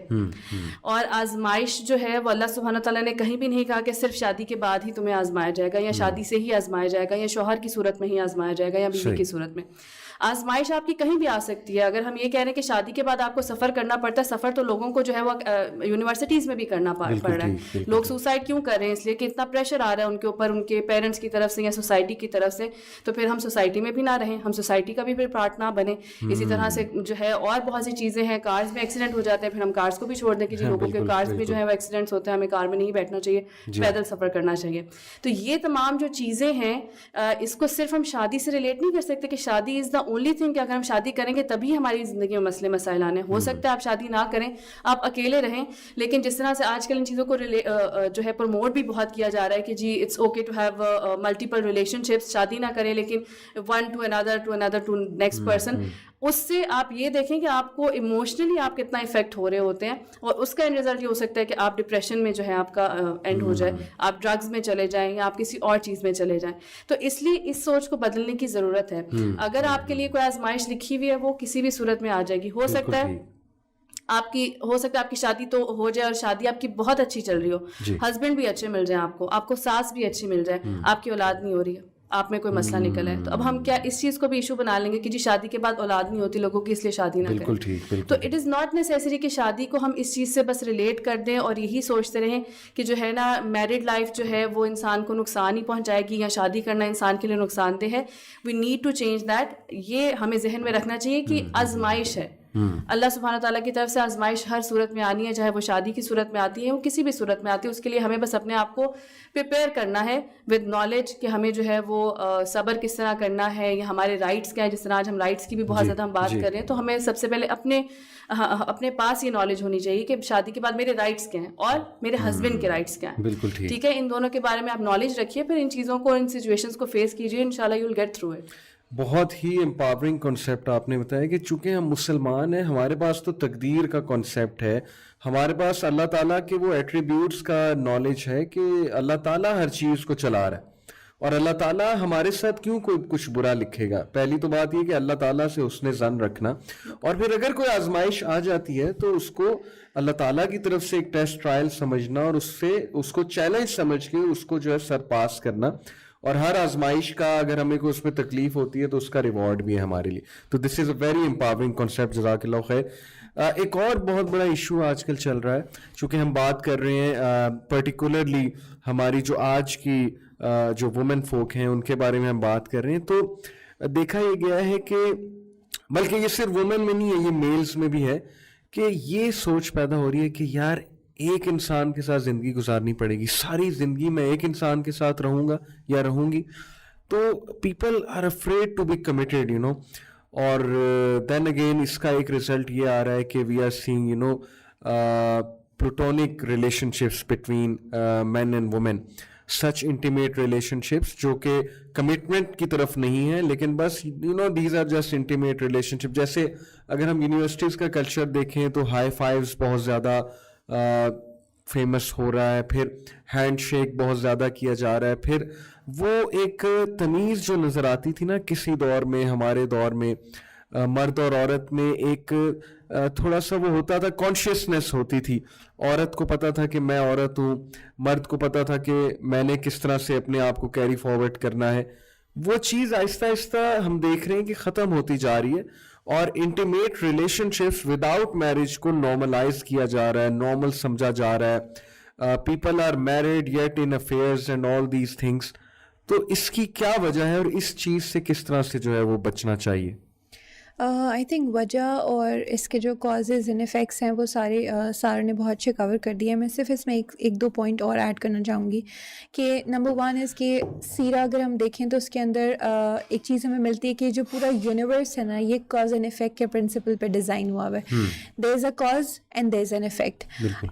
اور آزمائش جو ہے وہ اللہ سبحانہ تعالیٰ نے کہیں بھی نہیں کہا کہ صرف شادی کے بعد ہی تمہیں آزمایا جائے گا, یا شادی سے ہی آزمایا جائے گا, یا شوہر کی صورت میں ہی آزمایا جائے گا, یا بیوی کی صورت میں. آزمائش آپ کی کہیں بھی آ سکتی ہے. اگر ہم یہ کہہ رہے ہیں کہ شادی کے بعد آپ کو سفر کرنا پڑتا ہے, سفر تو لوگوں کو جو ہے وہ یونیورسٹیز میں بھی کرنا پڑ رہا ہے. لوگ سوسائڈ کیوں کر رہے ہیں؟ اس لیے کہ اتنا پریشر آ رہا ہے ان کے اوپر, ان کے پیرنٹس کی طرف سے یا سوسائٹی کی طرف سے. تو پھر ہم سوسائٹی میں بھی نہ رہیں, ہم سوسائٹی کا بھی پھر پارٹ نہ بنے. اسی طرح سے جو ہے اور بہت سی چیزیں ہیں, کارز میں ایکسیڈنٹ ہو جاتے ہیں, پھر ہم کارز کو بھی چھوڑ دیں کہ جی لوگوں کے کارز میں جو ہے وہ ایکسیڈنٹس ہوتے ہیں, ہمیں کار میں نہیں بیٹھنا چاہیے, پیدل سفر کرنا چاہیے. تو یہ تمام جو چیزیں ہیں, اس کو صرف ہم شادی سے ریلیٹ نہیں کر سکتے کہ شادی از دا اونلی تھنگ, کہ اگر ہم شادی کریں گے تبھی ہماری زندگی میں مسئلے مسائل آنے. ہو سکتا ہے آپ شادی نہ کریں, آپ اکیلے رہیں, لیکن جس طرح سے آج کل ان چیزوں کو جو ہے پروموٹ بھی بہت کیا جا رہا ہے کہ جی it's okay to have multiple relationships, شادی نہ کریں لیکن ون ٹو اندر ٹو نیکسٹ پرسن. اس سے آپ یہ دیکھیں کہ آپ کو ایموشنلی آپ کتنا افیکٹ ہو رہے ہوتے ہیں, اور اس کا اینڈ رزلٹ یہ ہو سکتا ہے کہ آپ ڈپریشن میں جو ہے آپ کا اینڈ ہو جائے, آپ ڈرگز میں چلے جائیں, یا آپ کسی اور چیز میں چلے جائیں. تو اس لیے اس سوچ کو بدلنے کی ضرورت ہے. اگر آپ کے لیے کوئی آزمائش لکھی ہوئی ہے, وہ کسی بھی صورت میں آ جائے گی. ہو سکتا ہے آپ کی شادی تو ہو جائے, اور شادی آپ کی بہت اچھی چل رہی ہو, ہسبینڈ بھی اچھے مل جائیں آپ کو ساس بھی اچھی مل جائے, آپ کی اولاد نہیں ہو رہی ہے, آپ میں کوئی مسئلہ نکل ہے. تو اب ہم کیا اس چیز کو بھی ایشو بنا لیں گے کہ جی شادی کے بعد اولاد نہیں ہوتی لوگوں کی, اس لیے شادی نہ کریں. تو اٹ از ناٹ نیسیسری کہ شادی کو ہم اس چیز سے بس ریلیٹ کر دیں اور یہی سوچتے رہیں کہ جو ہے نا میرڈ لائف جو ہے وہ انسان کو نقصان ہی پہنچائے گی, یا شادی کرنا انسان کے لیے نقصان دہ ہے. We need to change that. یہ ہمیں ذہن میں رکھنا چاہیے کہ آزمائش ہے, اللہ سبحانہ تعالیٰ کی طرف سے آزمائش ہر صورت میں آنی ہے, چاہے وہ شادی کی صورت میں آتی ہے, وہ کسی بھی صورت میں آتی ہے. اس کے لیے ہمیں بس اپنے آپ کو پریپیئر کرنا ہے ود نالج کہ ہمیں جو ہے وہ صبر کس طرح کرنا ہے, یا ہمارے رائٹس کیا ہیں. جس طرح آج ہم رائٹس کی بھی بہت زیادہ ہم بات کر رہے ہیں, تو ہمیں سب سے پہلے اپنے پاس یہ نالج ہونی چاہیے کہ شادی کے بعد میرے رائٹس کیا ہیں اور میرے ہسبینڈ کے رائٹس کیا ہیں. بالکل ٹھیک ہے, ان دونوں کے بارے میں آپ نالج رکھیے, پھر ان چیزوں کو, ان سچویشنز کو فیس کیجیے, انشاءاللہ you will get through it. بہت ہی امپاورنگ کانسیپٹ آپ نے بتایا کہ چونکہ ہم مسلمان ہیں ہمارے پاس تو تقدیر کا کانسیپٹ ہے, ہمارے پاس اللہ تعالیٰ کے وہ ایٹریبیوٹس کا نالج ہے کہ اللہ تعالیٰ ہر چیز کو چلا رہا ہے, اور اللہ تعالیٰ ہمارے ساتھ کیوں کوئی کچھ برا لکھے گا. پہلی تو بات یہ کہ اللہ تعالیٰ سے حسن ظن رکھنا, اور پھر اگر کوئی آزمائش آ جاتی ہے تو اس کو اللہ تعالیٰ کی طرف سے ایک ٹیسٹ ٹرائل سمجھنا, اور اس کو چیلنج سمجھ کے اس کو جو ہے سر پاس کرنا, اور ہر آزمائش کا اگر ہمیں کوئی اس میں تکلیف ہوتی ہے تو اس کا ریوارڈ بھی ہے ہمارے لیے. تو دس is a very empowering concept, جزاک اللہ خیر. ایک اور بہت بڑا ایشو آج کل چل رہا ہے, چونکہ ہم بات کر رہے ہیں پرٹیکولرلی ہماری جو آج کی جو وومن فوک ہیں ان کے بارے میں ہم بات کر رہے ہیں, تو دیکھا یہ گیا ہے کہ بلکہ یہ صرف وومن میں نہیں ہے, یہ میلز میں بھی ہے, کہ یہ سوچ پیدا ہو رہی ہے کہ یار ایک انسان کے ساتھ زندگی گزارنی پڑے گی, ساری زندگی میں ایک انسان کے ساتھ رہوں گا یا رہوں گی. تو people are afraid to be committed, you know. اور دین اگین اس کا ایک رزلٹ یہ آ رہا ہے کہ we are saying you know platonic relationships between men and women, such intimate relationships جو کہ کمٹمنٹ کی طرف نہیں ہے, لیکن بس you know these are just intimate relationship. جیسے اگر ہم یونیورسٹیز کا کلچر دیکھیں تو ہائی فائیوز بہت زیادہ فیمس ہو رہا ہے, پھر ہینڈ شیک بہت زیادہ کیا جا رہا ہے, پھر وہ ایک تمیز جو نظر آتی تھی نا کسی دور میں, ہمارے دور میں مرد اور عورت میں ایک تھوڑا سا وہ ہوتا تھا, کانشیسنیس ہوتی تھی, عورت کو پتا تھا کہ میں عورت ہوں, مرد کو پتا تھا کہ میں نے کس طرح سے اپنے آپ کو کیری فارورڈ کرنا ہے. وہ چیز آہستہ آہستہ ہم دیکھ رہے ہیں کہ ختم ہوتی جا رہی ہے, اور intimate relationships without marriage کو نارملائز کیا جا رہا ہے, نارمل سمجھا جا رہا ہے. People are married yet in affairs and all these things. تو اس کی کیا وجہ ہے اور اس چیز سے کس طرح سے جو ہے وہ بچنا چاہیے؟ آئی تھنک وجہ اور اس کے جو کازز اینڈ افیکٹس ہیں وہ سارے سارے نے بہت اچھے کور کر دیے. میں صرف اس میں ایک دو پوائنٹ اور ایڈ کرنا چاہوں گی کہ نمبر ون از کہ سیرہ اگر ہم دیکھیں تو اس کے اندر ایک چیز ہمیں ملتی ہے کہ جو پورا یونیورس ہے نا یہ کاز اینڈ افیکٹ کے پرنسپل پہ ڈیزائن ہوا ہوا ہے. There is a cause and there is an effect.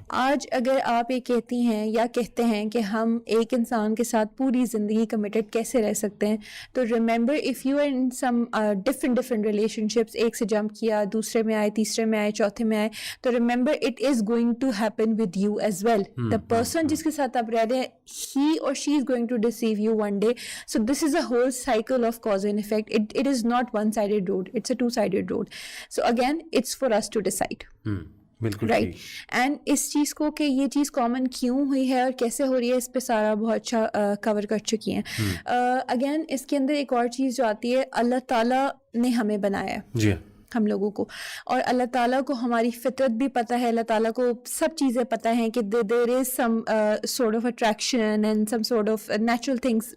آج اگر آپ یہ کہتی ہیں یا کہتے ہیں کہ ہم ایک انسان کے ساتھ پوری زندگی کمیٹڈ کیسے رہ سکتے ہیں, تو remember if you are in some different relationships, ایک سے جمپ کیا, دوسرے میں آئے, تیسرے میں آئے, چوتھے میں آئے, تو remember it is going to happen with you as well. The person جس کے ساتھ آپ رہ رہے ہیں ہی اور she is going to deceive you one day. So this is a whole cycle of cause and effect. It is not one sided road, it's a two sided road. So again it's for us to decide. Right. And اس چیز کو کہ یہ چیز common کیوں ہوئی ہے اور کیسے ہو رہی ہے اس پہ سارا بہت اچھا کور کر چکی ہیں. اگین اس کے اندر ایک اور چیز جو آتی ہے, اللہ تعالیٰ نے ہمیں بنایا ہے, جی ہم لوگوں کو, اور اللہ تعالیٰ کو ہماری فطرت بھی پتہ ہے, اللہ تعالیٰ کو سب چیزیں پتہ ہیں کہ there is some sort of attraction and some sort of natural things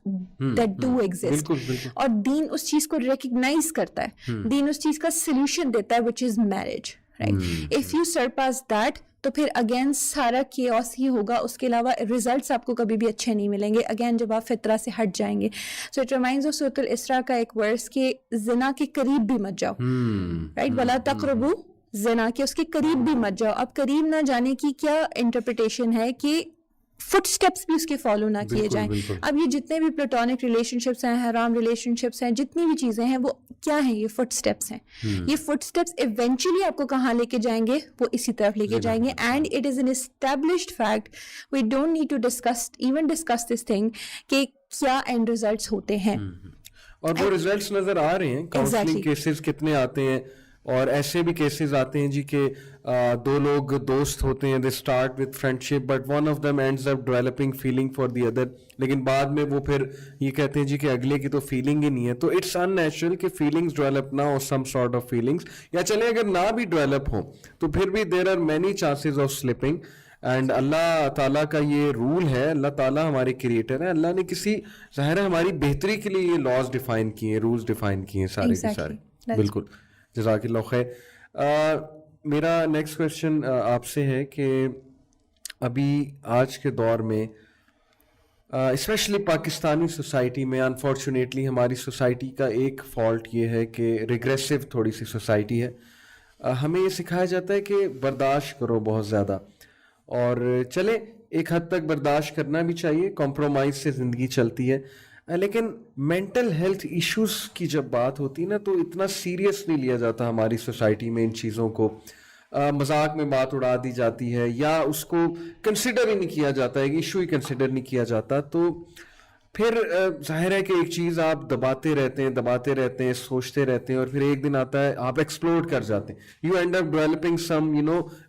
that do exist. اور دین اس چیز کو ریکگنائز کرتا ہے, دین اس چیز کا سلوشن دیتا ہے which is marriage. Right. If you surpass that تو پھر اگین سارا کیوس ہی ہوگا, اس کے علاوہ ریزلٹس آپ کو کبھی بھی اچھے نہیں ملیں گے اگین جب آپ فطرہ سے ہٹ جائیں گے. سو اٹ ریمائنڈز آف سورۃ الاسراء کا ایک ورس کہ زنا کے قریب بھی مت جاؤ. رائٹ. ولا تقربوا زنا, کے اس کے قریب بھی مت جاؤ. اب قریب نہ جانے کی کیا انٹرپریٹیشن ہے کہ فٹ اسٹیپس بھی اس کے فالو نہ کیے جائیں. اب یہ جتنے بھی پلیٹونک ریلیشن شپس ہیں, حرام ریلیشن شپس ہیں, جتنی بھی چیزیں ہیں وہ کیا ہیں, یہ فٹ اسٹیپس ہیں. یہ فٹ اسٹیپس ایونچولی آپ کو کہاں لے کے جائیں گے, وہ اسی طرف لے کے جائیں گے. And it is an established fact, we don't need to discuss this thing کہ کیا اینڈ ریزلٹس ہوتے ہیں. اور وہ ریزلٹس نظر آ رہے ہیں. کاؤنسلنگ کیسز کتنے آتے ہیں, اور ایسے بھی کیسز آتے ہیں جی کہ دو لوگ دوست ہوتے ہیں, they start with friend ship but one of them ends up developing feeling for the other, لیکن بعد میں وہ پھر یہ کہتے ہیں جی کہ اگلے کی تو فیلنگ ہی نہیں ہے. تو اٹس ان نیچرل کہ فیلنگس ڈیولپ نہ ہو, سم سارٹ آف فیلنگس, یا چلے اگر نہ بھی ڈیولپ ہوں تو پھر بھی there are many chances of slipping. And اللہ تعالیٰ کا یہ رول ہے, اللہ تعالیٰ ہمارے کریٹر ہیں, اللہ نے کسی ظاہر ہے ہماری بہتری کے لیے یہ لاز ڈیفائن کیے ہیں, رولز ڈیفائن کیے ہیں سارے کے سارے. بالکل, جزاک اللہ خیر. میرا نیکسٹ کویشچن آپ سے ہے کہ ابھی آج کے دور میں اسپیشلی پاکستانی سوسائٹی میں انفارچونیٹلی ہماری سوسائٹی کا ایک فالٹ یہ ہے کہ ریگریسو تھوڑی سی سوسائٹی ہے. ہمیں یہ سکھایا جاتا ہے کہ برداشت کرو بہت زیادہ, اور چلے ایک حد تک برداشت کرنا بھی چاہیے, کمپرومائز سے زندگی چلتی ہے. لیکن مینٹل ہیلتھ ایشوز کی جب بات ہوتی ہے نا تو اتنا سیریس نہیں لیا جاتا ہماری سوسائٹی میں ان چیزوں کو, مذاق میں بات اڑا دی جاتی ہے یا اس کو کنسیڈر ہی نہیں کیا جاتا ہے, ایشو ہی کنسیڈر نہیں کیا جاتا. تو پھر ظاہر ہے کہ ایک چیز آپ دباتے رہتے ہیں سوچتے رہتے ہیں اور پھر ایک دن آتا ہے آپ ایکسپلوڈ کر جاتے ہیں, you end up developing some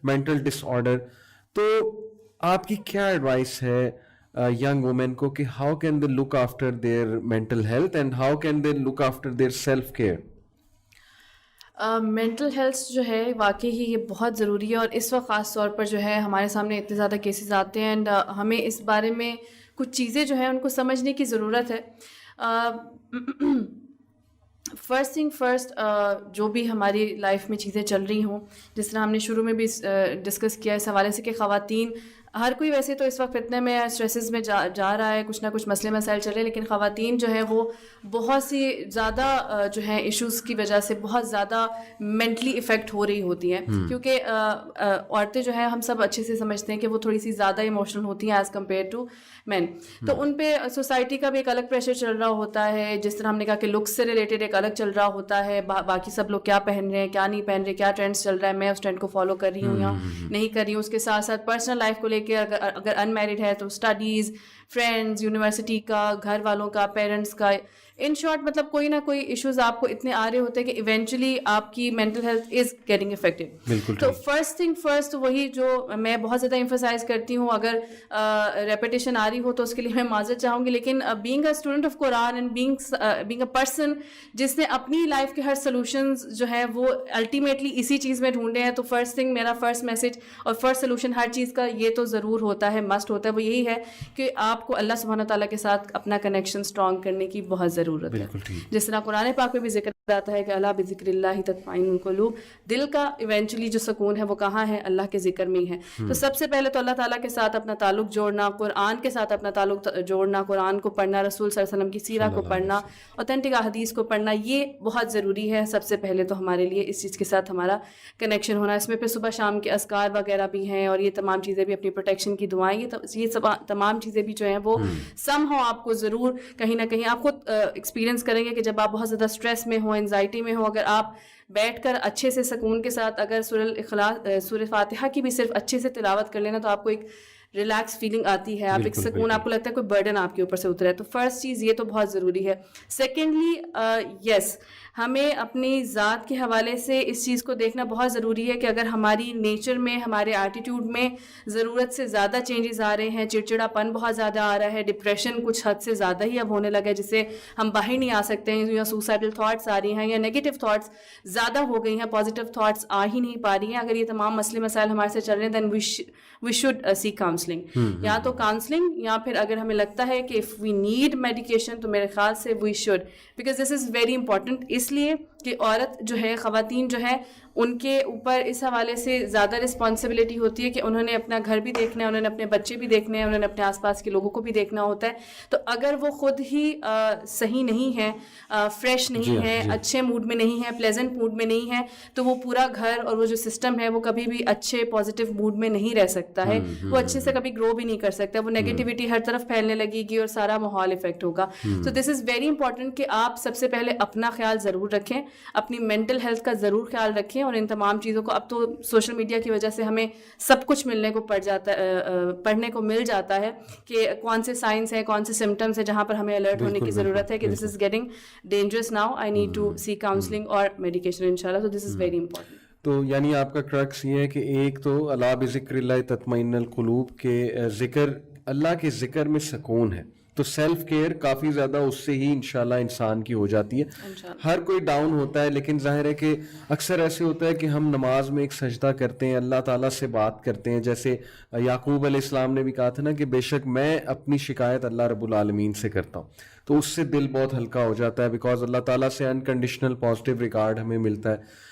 mental disorder. تو آپ کی کیا ایڈوائس ہے young women کو کہ how can they look after their mental health and how can they look after their self care? Mental health جو ہے واقعی ہی یہ بہت ضروری ہے, اور اس وقت خاص طور پر جو ہے ہمارے سامنے اتنے زیادہ کیسز آتے ہیں اینڈ ہمیں اس بارے میں کچھ چیزیں جو ہیں ان کو سمجھنے کی ضرورت ہے. فرسٹ تھنگ فرسٹ, جو بھی ہماری لائف میں چیزیں چل رہی ہوں, جس طرح ہم نے شروع میں بھی ڈسکس کیا اس حوالے سے کہ خواتین, ہر کوئی ویسے تو اس وقت فتنے میں اسٹریسز میں جا رہا ہے, کچھ نہ کچھ مسئلے مسائل چل رہے ہیں, لیکن خواتین جو ہے وہ بہت سی زیادہ جو ہیں ایشوز کی وجہ سے بہت زیادہ مینٹلی افیکٹ ہو رہی ہوتی ہیں, کیونکہ عورتیں جو ہیں ہم سب اچھے سے سمجھتے ہیں کہ وہ تھوڑی سی زیادہ ایموشنل ہوتی ہیں ایز کمپیئر ٹو مین. تو ان پہ سوسائٹی کا بھی ایک الگ پریشر چل رہا ہوتا ہے, جس طرح ہم نے کہا کہ لکس سے ریلیٹڈ ایک الگ چل رہا ہوتا ہے, باقی سب لوگ کیا پہن رہے ہیں کیا نہیں پہن رہے, کیا ٹرینڈس چل رہا ہے, میں اس ٹرینڈ کو فالو کر رہی ہوں یا نہیں کر رہی ہوں. اس کے ساتھ ساتھ پرسنل لائف کو لے کے اگر ان میرڈ ہے تو اسٹڈیز, فرینڈز, یونیورسٹی کا, گھر والوں کا, پیرنٹس کا, ان شارٹ مطلب کوئی نہ کوئی ایشوز آپ کو اتنے آ رہے ہوتے ہیں کہ ایونچولی آپ کی mental health is getting affected. تو فرسٹ تھنگ فرسٹ وہی جو میں بہت زیادہ ایمفسائز کرتی ہوں, اگر ریپیٹیشن آ رہی ہو تو اس کے لیے میں معذرت چاہوں گی, لیکن being a student of Quran and being a person جس نے اپنی لائف کے ہر سولوشنز جو ہے وہ الٹیمیٹلی اسی چیز میں ڈھونڈے ہیں, تو فرسٹ تھنگ میرا فرسٹ میسج اور فرسٹ سولوشن ہر چیز کا یہ تو ضرور ہوتا ہے, مسٹ ہوتا ہے, وہ یہی ہے کہ آپ کو اللہ سبحانہ تعالیٰ کے ساتھ اپنا کنیکشن اسٹرانگ کرنے کی بہت ضرورت ہے. جس طرح قرآن پاک میں بھی ذکر آتا ہے کہ اللہ بذکر اللہ تطمئن القلوب, دل کا ایونچولی جو سکون ہے وہ کہاں ہے, اللہ کے ذکر میں ہی ہے. تو سب سے پہلے تو اللہ تعالیٰ کے ساتھ اپنا تعلق جوڑنا, قرآن کے ساتھ اپنا تعلق جوڑنا, قرآن کو پڑھنا, رسول صلی اللہ علیہ وسلم کی سیرہ کو پڑھنا, اوتھینٹک احادیث کو پڑھنا, یہ بہت ضروری ہے. سب سے پہلے تو ہمارے لیے اس چیز کے ساتھ ہمارا کنیکشن ہونا, اس میں پھر صبح شام کے اذکار وغیرہ بھی ہیں, اور یہ تمام چیزیں بھی, اپنی پروٹیکشن کی دعائیں, یہ سب تمام چیزیں بھی جو ہیں وہ سم ہو آپ کو ضرور کہیں نہ کہیں آپ خود ایکسپیرینس کریں گے کہ جب آپ بہت زیادہ اسٹریس میں ہوں, انزائٹی میں ہوں, اگر آپ بیٹھ کر اچھے سے سکون کے ساتھ اگر سورہ فاتحہ کی بھی صرف اچھے سے تلاوت کر لینا, تو آپ کو ایک ریلیکس فیلنگ آتی ہے, آپ ایک سکون, آپ کو لگتا ہے کوئی برڈن آپ کے اوپر سے اترا ہے. تو فرسٹ چیز یہ تو بہت ضروری ہے. سیکنڈلی یس, ہمیں اپنی ذات کے حوالے سے اس چیز کو دیکھنا بہت ضروری ہے کہ اگر ہماری نیچر میں, ہمارے ایٹیٹیوڈ میں ضرورت سے زیادہ چینجز آ رہے ہیں, چڑچڑا پن بہت زیادہ آ رہا ہے, ڈپریشن کچھ حد سے زیادہ ہی اب ہونے لگا ہے, جس سے ہم باہر نہیں آ سکتے ہیں, یا سوسائڈل تھاٹس آ رہی ہیں, یا نیگیٹو تھاٹس زیادہ ہو گئی ہیں, پازیٹیو تھاٹس آ ہی نہیں پا رہی ہیں, اگر یہ تمام مسئلے مسائل ہمارے سے چل رہے ہیں, دین وی شوڈ سیک کاؤنسلنگ. یا تو کاؤنسلنگ, یا پھر اگر ہمیں لگتا ہے کہ اف وی نیڈ میڈیکیشن, تو میرے خیال سے we should, because this is very important. اس لیے کہ عورت جو ہے, خواتین جو ہے, ان کے اوپر اس حوالے سے زیادہ رسپانسبلٹی ہوتی ہے کہ انہوں نے اپنا گھر بھی دیکھنا ہے, انہوں نے اپنے بچے بھی دیکھنے ہیں, انہوں نے اپنے آس پاس کے لوگوں کو بھی دیکھنا ہوتا ہے. تو اگر وہ خود ہی صحیح نہیں ہے, فریش نہیں ہے, اچھے موڈ میں نہیں ہے, پلیزنٹ موڈ میں نہیں ہے, تو وہ پورا گھر اور وہ جو سسٹم ہے وہ کبھی بھی اچھے پازیٹیو موڈ میں نہیں رہ سکتا ہے, وہ اچھے سے کبھی گرو بھی نہیں کر سکتا, وہ نیگیٹیوٹی ہر طرف پھیلنے لگے گی اور سارا ماحول افیکٹ ہوگا. تو دس از ویری امپورٹنٹ کہ آپ سب سے پہلے اپنا خیال ضرور رکھیں, اپنی مینٹل ہیلتھ کا ضرور خیال رکھیں, اور ان تمام چیزوں کو, اب تو سوشل میڈیا کی وجہ سے ہمیں سب کچھ پڑھنے کو مل جاتا ہے کہ کون سے سائنس ہیں, کون سے سمٹمس ہیں جہاں پر ہمیں الرٹ ہونے کی ضرورت ہے کہ this is getting dangerous now, I need to see counselling اور میڈیکیشن انشاءاللہ. تو دس از ویری امپورٹنٹ. تو یعنی آپ کا کرکس یہ ہے کہ ایک تو الا بذکر اللہ تطمئن القلوب کے ذکر, اللہ کے ذکر میں سکون ہے, تو سیلف کیئر کافی زیادہ اس سے ہی انشاءاللہ انسان کی ہو جاتی ہے. ہر کوئی ڈاؤن ہوتا ہے, لیکن ظاہر ہے کہ اکثر ایسے ہوتا ہے کہ ہم نماز میں ایک سجدہ کرتے ہیں, اللہ تعالیٰ سے بات کرتے ہیں, جیسے یعقوب علیہ السلام نے بھی کہا تھا نا کہ بے شک میں اپنی شکایت اللہ رب العالمین سے کرتا ہوں, تو اس سے دل بہت ہلکا ہو جاتا ہے, بیکاز اللہ تعالیٰ سے انکنڈیشنل پازیٹیو ریکارڈ ہمیں ملتا ہے.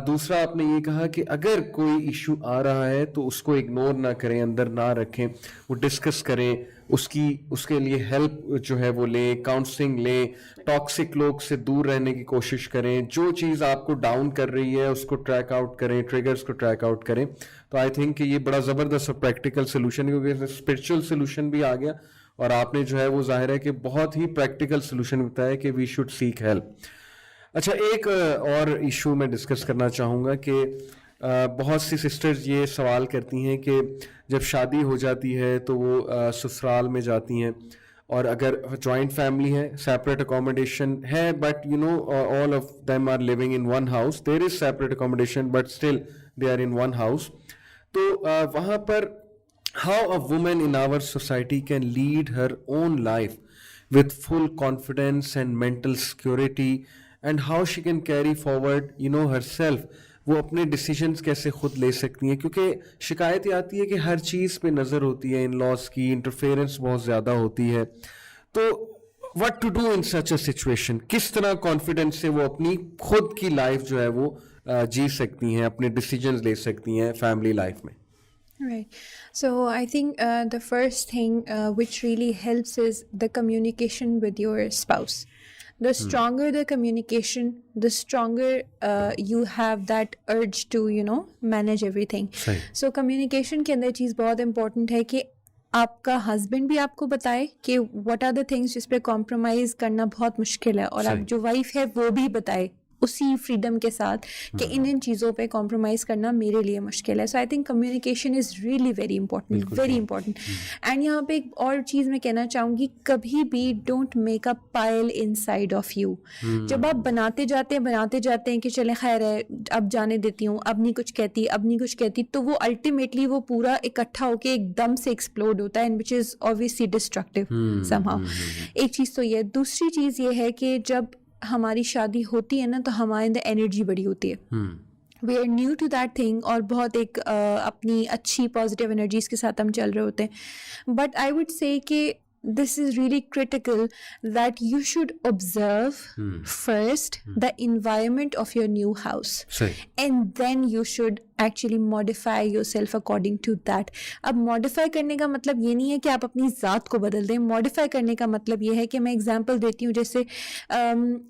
دوسرا آپ نے یہ کہا کہ اگر کوئی ایشو آ رہا ہے تو اس کو اگنور نہ کریں, اندر نہ رکھیں, وہ ڈسکس کریں, اس کے لیے ہیلپ جو ہے وہ لیں, کاؤنسلنگ لیں, ٹاکسک لوگ سے دور رہنے کی کوشش کریں, جو چیز آپ کو ڈاؤن کر رہی ہے اس کو ٹریک آؤٹ کریں, ٹریگرز کو ٹریک آؤٹ کریں. تو آئی تھنک کہ یہ بڑا زبردست پریکٹیکل سولوشن ہے, کیونکہ اسپرچل سولوشن بھی آ گیا اور آپ نے جو ہے وہ ظاہر ہے کہ بہت ہی پریکٹیکل سلوشن بتایا کہ وی شوڈ سیک ہیلپ. اچھا ایک اور ایشو میں ڈسکس کرنا چاہوں گا کہ بہت سی سسٹرز یہ سوال کرتی ہیں کہ جب شادی ہو جاتی ہے تو وہ سسرال میں جاتی ہیں, اور اگر جوائنٹ فیملی ہے, سیپریٹ اکوموڈیشن ہے, but you know all of them are living in one house, there is separate accommodation but still they are in one house, تو وہاں پر how a woman in our society can lead her own life with full confidence and mental security, and how she can carry forward herself. وہ اپنے decisions کیسے خود لے سکتی ہیں, کیونکہ شکایت یہ آتی ہے کہ ہر چیز پہ نظر ہوتی ہے, ان لاس کی انٹرفیئرنس بہت زیادہ ہوتی ہے. تو what to do in such a situation, کس طرح کانفیڈنس سے وہ اپنی خود کی لائف جو ہے وہ جی سکتی ہیں, اپنے ڈیسیجنز لے سکتی ہیں فیملی لائف میں. Right. So I think the first thing which really helps is the communication with your spouse. The stronger the communication, the stronger you have that urge to, manage everything. So communication کے اندر چیز بہت important ہے کہ آپ کا husband بھی آپ کو بتائے کہ what are the things جس پہ compromise کرنا بہت مشکل ہے, اور آپ جو وائف ہے وہ بھی بتائے اسی فریڈم کے ساتھ کہ ان چیزوں پہ کمپرومائز کرنا میرے لیے مشکل ہے. So I think communication is really very important. And یہاں پہ ایک اور چیز میں کہنا چاہوں گی, کبھی بھی don't make a pile inside of you. جب آپ بناتے جاتے ہیں کہ چلیں خیر ہے اب جانے دیتی ہوں, اب نہیں کچھ کہتی, تو وہ الٹیمیٹلی وہ پورا اکٹھا ہو کے ایک دم سے ایکسپلوڈ ہوتا ہے, and which is obviously destructive somehow. ایک چیز تو یہ. دوسری چیز یہ ہے کہ جب ہماری شادی ہوتی ہے نا تو ہمارے اندر انرجی بڑی ہوتی ہے, we are new to that thing, اور بہت ایک اپنی اچھی پازیٹیو انرجیز کے ساتھ ہم چل رہے ہوتے ہیں. بٹ آئی وڈ سے کہ this is really critical that you should observe first the environment of your new house, and then you should actually modify yourself according to that. اب modify کرنے کا مطلب یہ نہیں ہے کہ آپ اپنی ذات کو بدل دیں. modify کرنے کا مطلب یہ ہے کہ میں example دیتی ہوں, جیسے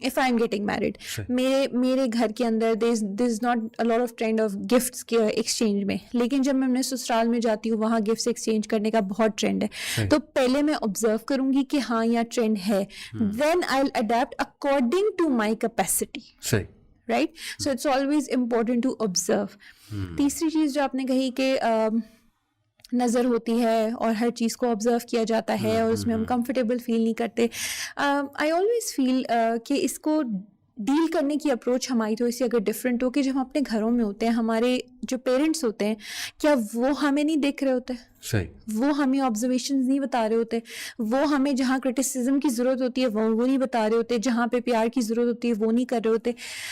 if I'm getting married, میرے گھر کے اندر there is not a lot of trend of gifts کے exchange میں, لیکن جب میں اپنے سسرال میں جاتی ہوں وہاں gifts exchange کرنے کا بہت ٹرینڈ ہے. تو پہلے میں observe کروں گی کہ ہاں یہاں ٹرینڈ ہے, then I'll adapt according to my capacity. Right? So it's always important to observe. تیسری چیز جو آپ نے کہی کہ نظر ہوتی ہے اور ہر چیز کو آبزرو کیا جاتا ہے اور اس میں ہم کمفرٹیبل فیل نہیں کرتے. آئی آلویز فیل کہ اس کو ڈیل کرنے کی اپروچ ہماری تھوڑی سی اگر ڈفرینٹ ہو, کہ جب ہم اپنے گھروں میں ہوتے ہیں ہمارے جو پیرنٹس ہوتے ہیں کیا وہ ہمیں نہیں دیکھ رہے ہوتے, وہ ہمیں آبزرویشنز نہیں بتا رہے ہوتے, وہ ہمیں جہاں کرٹیسزم کی ضرورت ہوتی ہے وہ نہیں بتا رہے ہوتے, جہاں پہ پیار کی ضرورت ہوتی ہے وہ نہیں کر رہے ہوتے.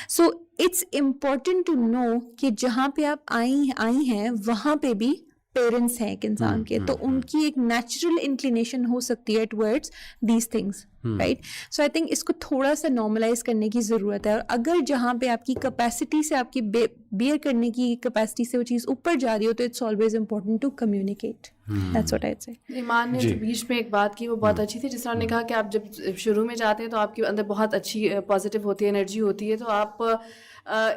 So it's important to know کہ جہاں پہ آپ آئی ہیں وہاں پہ بھی پیرنٹس ہیں ایک انسان کے, تو ان کی ایک نیچرل انکلینیشن ہو سکتی ہے towards these things, right. So I think اس کو تھوڑا سا نارملائز کرنے کی ضرورت ہے, اور اگر جہاں پہ آپ کی کیپیسٹی سے, آپ کی بیئر کرنے کی کیپیسٹی سے وہ چیز اوپر جا رہی ہو تو it's always important to communicate. That's what I say. Iman نے جو بیچ میں ایک بات کی وہ بہت اچھی تھی, جس طرح نے کہا کہ آپ جب شروع میں جاتے ہیں تو آپ کے اندر بہت اچھی پازیٹیو ہوتی ہے, انرجی ہوتی ہے, تو آپ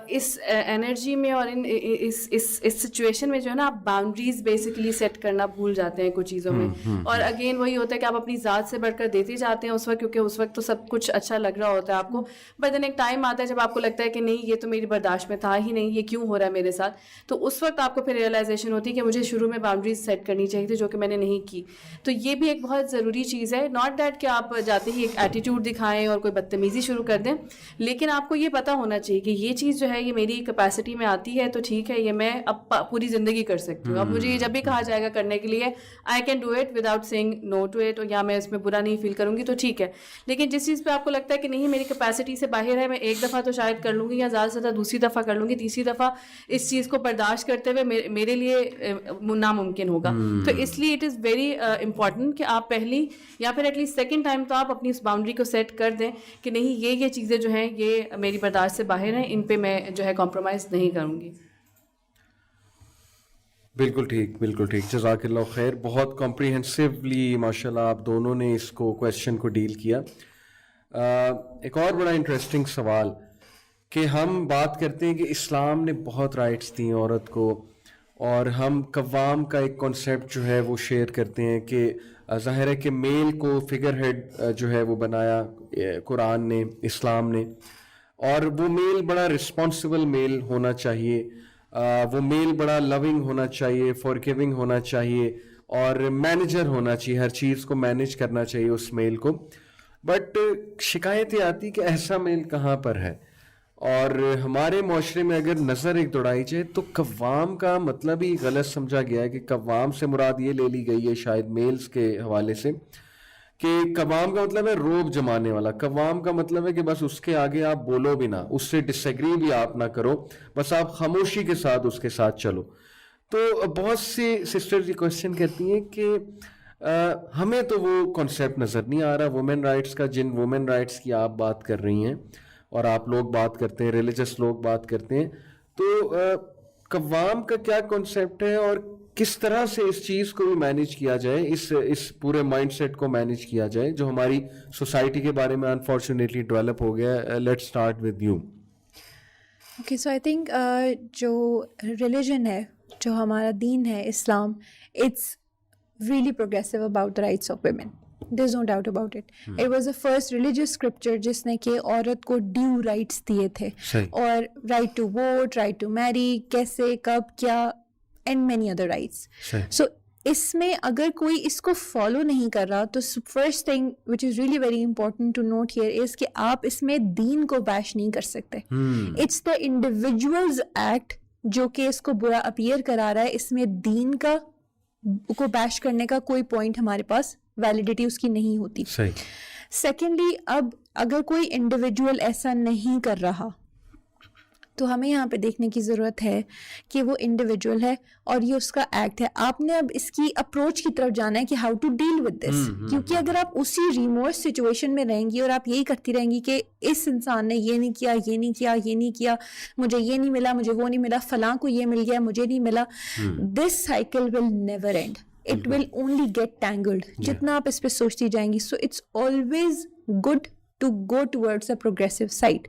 اس انرجی میں اور اس سچویشن میں جو ہے نا آپ باؤنڈریز بیسیکلی سیٹ کرنا بھول جاتے ہیں کچھ چیزوں میں. اور اگین وہی ہوتا ہے کہ آپ اپنی ذات سے بڑھ کر دیتے جاتے ہیں اس وقت, کیونکہ اس وقت تو سب کچھ اچھا لگ رہا ہوتا ہے آپ کو, بٹ دین ایک ٹائم آتا ہے جب آپ کو لگتا ہے کہ نہیں یہ تو میری برداشت میں تھا ہی نہیں, یہ کیوں ہو رہا ہے میرے ساتھ. تو اس وقت آپ کو پھر ریئلائزیشن ہوتی ہے کہ مجھے شروع میں باؤنڈریز سیٹ کرنی چاہیے تھی, جو کہ میں نے نہیں کی. تو یہ بھی ایک بہت ضروری چیز ہے. ناٹ دیٹ کہ آپ جاتے ہی ایک ایٹیٹیوڈ دکھائیں اور کوئی بدتمیزی شروع کر دیں, لیکن آپ کو یہ پتہ ہونا چاہیے کہ یہ چیز جو ہے یہ میری کیپیسٹی میں آتی ہے تو ٹھیک ہے, یہ میں اب پوری زندگی کر سکتی ہوں. اب مجھے یہ جب بھی کہا جائے گا کرنے کے لیے I can do it without saying no to it, یا میں اس میں برا نہیں فیل کروں گی تو ٹھیک ہے. لیکن جس چیز پہ آپ کو لگتا ہے کہ نہیں میری کیپیسٹی سے باہر ہے, میں ایک دفعہ تو شاید کر لوں گی, یا زیادہ سے زیادہ دوسری دفعہ کر لوں گی, تیسری دفعہ اس چیز کو برداشت کرتے ہوئے میرے لیے ناممکن ہوگا. تو اس لیے اٹ از ویری امپورٹنٹ کہ آپ پہلی یا پھر ایٹ لیسٹ سیکنڈ ٹائم تو آپ اپنی اس باؤنڈری کو سیٹ کر دیں کہ نہیں یہ چیزیں جو ہیں یہ میری برداشت سے باہر ہیں, ان پہ میں جو ہے کمپرومائز نہیں کروں گی. بالکل ٹھیک, جزاک اللہ خیر. بہت کمپریہنسولی ماشاء اللہ آپ دونوں نے اس کویسچن کو ڈیل کیا. ایک اور بڑا انٹرسٹنگ سوال کہ ہم بات کرتے ہیں کہ اسلام نے بہت رائٹس دی عورت کو, اور ہم قوام کا ایک کانسیپٹ جو ہے وہ شیئر کرتے ہیں کہ ظاہر ہے کہ میل کو فگر ہیڈ جو ہے وہ بنایا قرآن نے, اسلام نے, اور وہ میل بڑا رسپانسبل میل ہونا چاہیے, وہ میل بڑا لونگ ہونا چاہیے, فارگیونگ ہونا چاہیے, اور مینیجر ہونا چاہیے, ہر چیز کو مینیج کرنا چاہیے اس میل کو. بٹ شکایتیں آتی کہ ایسا میل کہاں پر ہے, اور ہمارے معاشرے میں اگر نظر ایک دوڑائی جائے تو قوام کا مطلب ہی غلط سمجھا گیا ہے کہ قوام سے مراد یہ لے لی گئی ہے شاید میلز کے حوالے سے کہ قوام کا مطلب ہے روب جمانے والا. قوام کا مطلب ہے کہ بس اس کے آگے آپ بولو بھی نہ, اس سے ڈس ایگری بھی آپ نہ کرو, بس آپ خاموشی کے ساتھ اس کے ساتھ چلو. تو بہت سی سسٹرز یہ کوشچن کرتی ہیں کہ ہمیں تو وہ کانسیپٹ نظر نہیں آ رہا وومن رائٹس کا, جن وومن رائٹس کی آپ بات کر رہی ہیں اور آپ لوگ بات کرتے ہیں, ریلیجس لوگ بات کرتے ہیں, تو قوام کا کیا کانسیپٹ ہے اور کس طرح سے اس چیز کو بھی مینیج کیا جائے, اس پورے مائنڈ سیٹ کو مینیج کیا جائے جو ہماری سوسائٹی کے بارے میں انفارچونیٹلی ڈیولپ ہو گیا ہے. Let's start with you. Okay, so I think جو ریلیجن ہے, جو ہمارا دین ہے اسلام, it's really progressive about the rights of women. there is no doubt about it. It was the first religious scripture جس نے کہ عورت کو ڈیو رائٹس دیے تھے, اور right to vote, right to marry, کیسے, کب, کیا, and many other rights. So اس میں اگر کوئی اس کو فالو نہیں کر رہا تو first thing which is really very important to note here is کہ آپ اس میں دین کو بیش نہیں کر سکتے. اٹس دا انڈیویجولز ایکٹ جو کہ اس کو برا اپیئر کرا رہا ہے. اس میں دین کا کو بیش کرنے کا کوئی پوائنٹ ہمارے پاس ویلیڈیٹی اس کی نہیں ہوتی. سیکنڈلی, اب اگر کوئی انڈیویجول ایسا نہیں کر رہا تو ہمیں یہاں پہ دیکھنے کی ضرورت ہے کہ وہ انڈیویجول ہے اور یہ اس کا ایکٹ ہے. آپ نے اب اس کی اپروچ کی طرف جانا ہے کہ how to deal with this, کیونکہ اگر آپ اسی ریمورس سچویشن میں رہیں گی اور آپ یہی کرتی رہیں گی کہ اس انسان نے یہ نہیں کیا, یہ نہیں کیا, یہ نہیں کیا, مجھے یہ نہیں ملا, مجھے وہ نہیں ملا, فلاں کو یہ مل گیا, مجھے نہیں ملا, this cycle will never and. It will only get tangled. جتنا آپ اس پہ سوچتی جائیں گی. So it's always good to go towards a progressive side.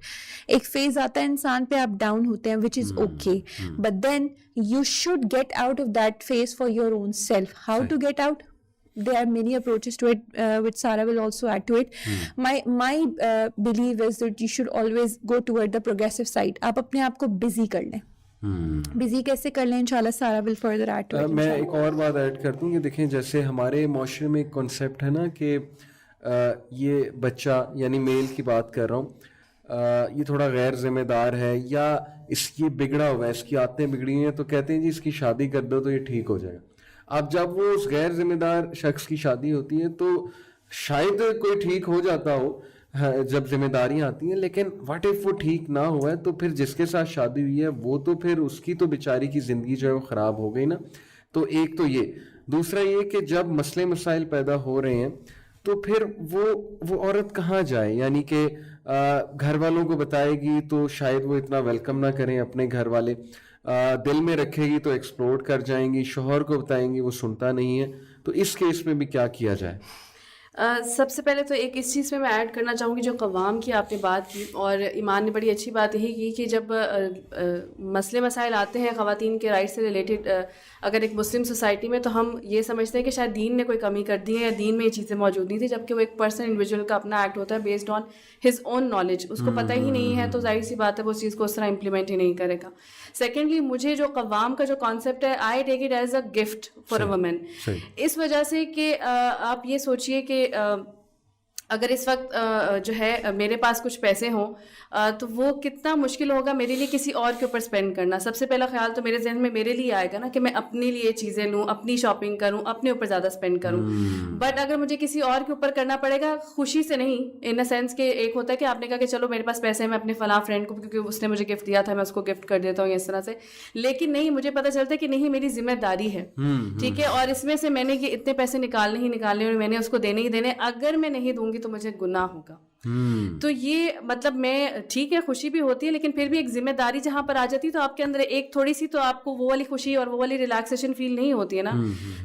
ایک فیز آتا ہے انسان پہ, آپ ڈاؤن ہوتے ہیں, which is okay. But then you should get out of that phase for your own self. How to get out? There are many approaches to it, which Sarah will also add to it. My belief is that you should always go toward the progressive side. آپ اپنے آپ کو busy کر لیں. Busy کیسے کر لیں, انشاءاللہ سارا will further add to it. میں ایک اور بات ایڈ کر دوں کہ دیکھیں جیسے ہمارے معاشرے میں ایک کانسیپٹ ہے نا کہ یہ بچہ, یعنی میل کی بات کر رہا ہوں, یہ تھوڑا غیر ذمہ دار ہے یا اس کی بگڑا ہوا ہے, اس کی عادتیں بگڑی ہیں, تو کہتے ہیں جی اس کی شادی کر دو تو یہ ٹھیک ہو جائے گا. اب جب وہ اس غیر ذمہ دار شخص کی شادی ہوتی ہے تو شاید کوئی ٹھیک ہو جاتا ہو جب ذمہ داریاں آتی ہیں, لیکن واٹ ایف وہ ٹھیک نہ ہوا ہے تو پھر جس کے ساتھ شادی ہوئی ہے وہ تو پھر اس کی تو بیچاری کی زندگی جو ہے وہ خراب ہو گئی نا. تو ایک تو یہ, دوسرا یہ کہ جب مسئلے مسائل پیدا ہو رہے ہیں تو پھر وہ عورت کہاں جائے, یعنی کہ گھر والوں کو بتائے گی تو شاید وہ اتنا ویلکم نہ کریں اپنے گھر والے, دل میں رکھے گی تو ایکسپلوڈ کر جائیں گی, شوہر کو بتائیں گی وہ سنتا نہیں ہے. تو اس کیس میں بھی کیا کیا جائے؟ سب سے پہلے تو ایک اس چیز میں ایڈ کرنا چاہوں گی جو قوام کی آپ نے بات کی, اور ایمان نے بڑی اچھی بات یہی کی کہ جب مسئلے مسائل آتے ہیں خواتین کے رائٹ سے ریلیٹڈ اگر ایک مسلم سوسائٹی میں, تو ہم یہ سمجھتے ہیں کہ شاید دین نے کوئی کمی کر دی ہے یا دین میں یہ چیزیں موجود نہیں تھی, جبکہ وہ ایک پرسن انڈیویجول کا اپنا ایکٹ ہوتا ہے based on his own knowledge. اس کو پتہ ہی نہیں ہے تو ظاہر سی بات ہے وہ اس چیز کو اس طرح امپلیمنٹ ہی نہیں کرے گا. سیکنڈلی, مجھے جو قوام کا جو کانسیپٹ ہے, I take it as a gift for a woman, اس وجہ سے کہ آپ یہ سوچیے کہ اگر اس وقت جو ہے میرے پاس کچھ پیسے ہوں تو وہ کتنا مشکل ہوگا میرے لیے کسی اور کے اوپر اسپینڈ کرنا. سب سے پہلا خیال تو میرے ذہن میں میرے لیے آئے گا نا کہ میں اپنے لیے چیزیں لوں, اپنی شاپنگ کروں, اپنے اوپر زیادہ اسپینڈ کروں. بٹ اگر مجھے کسی اور کے اوپر کرنا پڑے گا, خوشی سے نہیں, ان اے سینس کہ ایک ہوتا ہے کہ آپ نے کہا کہ چلو میرے پاس پیسے ہیں, میں اپنے فلاں فرینڈ کو, کیونکہ اس نے مجھے گفٹ دیا تھا, میں اس کو گفٹ کر دیتا ہوں اس طرح سے. لیکن نہیں, مجھے پتہ چلتا ہے کہ نہیں, میری ذمہ داری ہے, ٹھیک ہے, اور اس میں سے میں نے یہ اتنے پیسے نکالنے ہی نکالنے اور میں نے اس کو دینے ہی دینے. اگر میں نہیں دوں گی تو مجھے گناہ ہوگا. تو یہ مطلب میں ٹھیک ہے خوشی بھی ہوتی ہے لیکن پھر بھی ایک ذمہ داری جہاں پر آ جاتی ہے تو آپ کے اندر ایک تھوڑی سی تو آپ کو وہ والی خوشی اور وہ والی ریلیکسیشن فیل نہیں ہوتی ہے نا.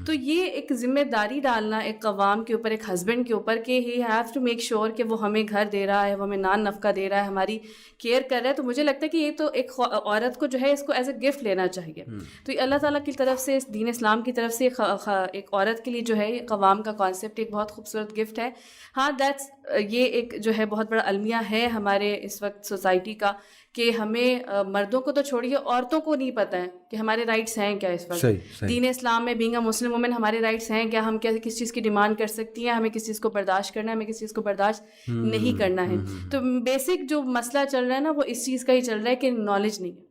تو یہ ایک ذمہ داری ڈالنا ایک قوام کے اوپر, ایک ہسبینڈ کے اوپر کہ ہی ہیو ٹو میک شیور کہ وہ ہمیں گھر دے رہا ہے, وہ ہمیں نان نفقہ دے رہا ہے, ہماری کیئر کر رہا ہے. تو مجھے لگتا ہے کہ یہ تو ایک عورت کو جو ہے اس کو ایز اے گفٹ لینا چاہیے. تو یہ اللہ تعالیٰ کی طرف سے, دین اسلام کی طرف سے ایک عورت کے لیے جو ہے قوام کا کانسیپٹ ایک بہت خوبصورت گفٹ ہے. ہاں دیٹس یہ ایک جو ہے بہت بڑا المیہ ہے ہمارے اس وقت سوسائٹی کا کہ ہمیں مردوں کو تو چھوڑیے عورتوں کو نہیں پتہ ہے کہ ہمارے رائٹس ہیں کیا اس وقت. دین اسلام میں بینگ اے مسلم وومن ہمارے رائٹس ہیں کیا, ہم کس چیز کی ڈیمانڈ کر سکتی ہیں, ہمیں کس چیز کو برداشت کرنا ہے, ہمیں کس چیز کو برداشت نہیں کرنا ہے. تو بیسک جو مسئلہ چل رہا ہے نا وہ اس چیز کا ہی چل رہا ہے کہ نالج نہیں ہے.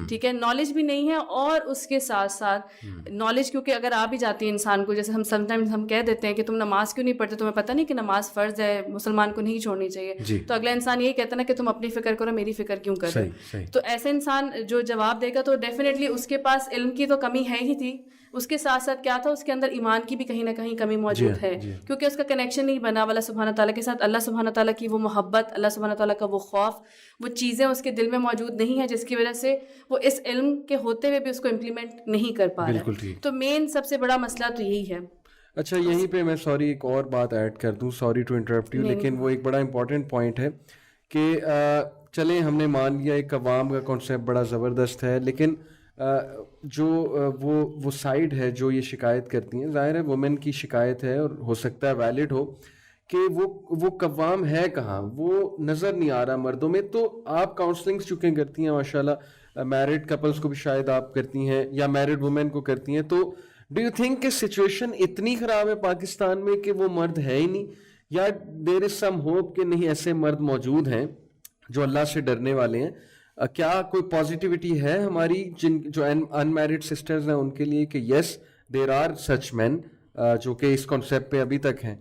ٹھیک ہے, نالج بھی نہیں ہے اور اس کے ساتھ ساتھ نالج کیونکہ اگر آ بھی جاتی ہے انسان کو, جیسے ہم سم ٹائمز ہم کہہ دیتے ہیں کہ تم نماز کیوں نہیں پڑھتے, تمہیں پتہ نہیں کہ نماز فرض ہے, مسلمان کو نہیں چھوڑنی چاہیے. تو اگلا انسان یہی کہتا ہے نا کہ تم اپنی فکر کرو, میری فکر کیوں کر رہے ہو. تو ایسے انسان جو جواب دے گا تو ڈیفینیٹلی اس کے پاس علم کی تو کمی ہے ہی تھی, اس کے ساتھ ساتھ کیا تھا, اس کے اندر ایمان کی بھی کہیں نہ کہیں کمی موجود ہے کیونکہ اس کا کنیکشن نہیں بنا اللہ سبحانہ تعالیٰ کے ساتھ. اللہ سبحانہ تعالیٰ کی وہ محبت, اللہ سبحانہ تعالیٰ کا وہ خوف, وہ چیزیں اس کے دل میں موجود نہیں ہیں جس کی وجہ سے وہ اس علم کے ہوتے ہوئے بھی اس کو امپلیمنٹ نہیں کر پا رہا ہے. تو مین سب سے بڑا مسئلہ تو یہی ہے. اچھا یہیں پہ میں سوری ایک اور بات ایڈ کر دوں, سوری ٹو انٹرپٹ یو, لیکن وہ ایک بڑا امپورٹنٹ پوائنٹ ہے کہ چلیں ہم نے مان لیا ایک عوام کا کانسیپٹ بڑا زبردست ہے, لیکن جو وہ سائڈ ہے جو یہ شکایت کرتی ہیں, ظاہر ہے وومن کی شکایت ہے اور ہو سکتا ہے ویلڈ ہو کہ وہ قوام ہے کہاں, وہ نظر نہیں آ رہا مردوں میں. تو آپ کاؤنسلنگ چونکہ کرتی ہیں ماشاء اللہ, میرڈ کپلس کو بھی شاید آپ کرتی ہیں یا میرڈ وومن کو کرتی ہیں, تو ڈو یو تھنک کہ سچویشن اتنی خراب ہے پاکستان میں کہ وہ مرد ہے ہی نہیں, یا دیر از سم ہوپ کہ نہیں ایسے مرد موجود ہیں جو اللہ سے ڈرنے والے ہیں؟ کیا کوئی پازیٹیوٹی ہے ہماری جو انمیرڈ سسٹرز ہیں ان کے لیے کہ یس دیر آر سچ مین جو کہ اس کانسیپٹ پہ ابھی تک ہیں؟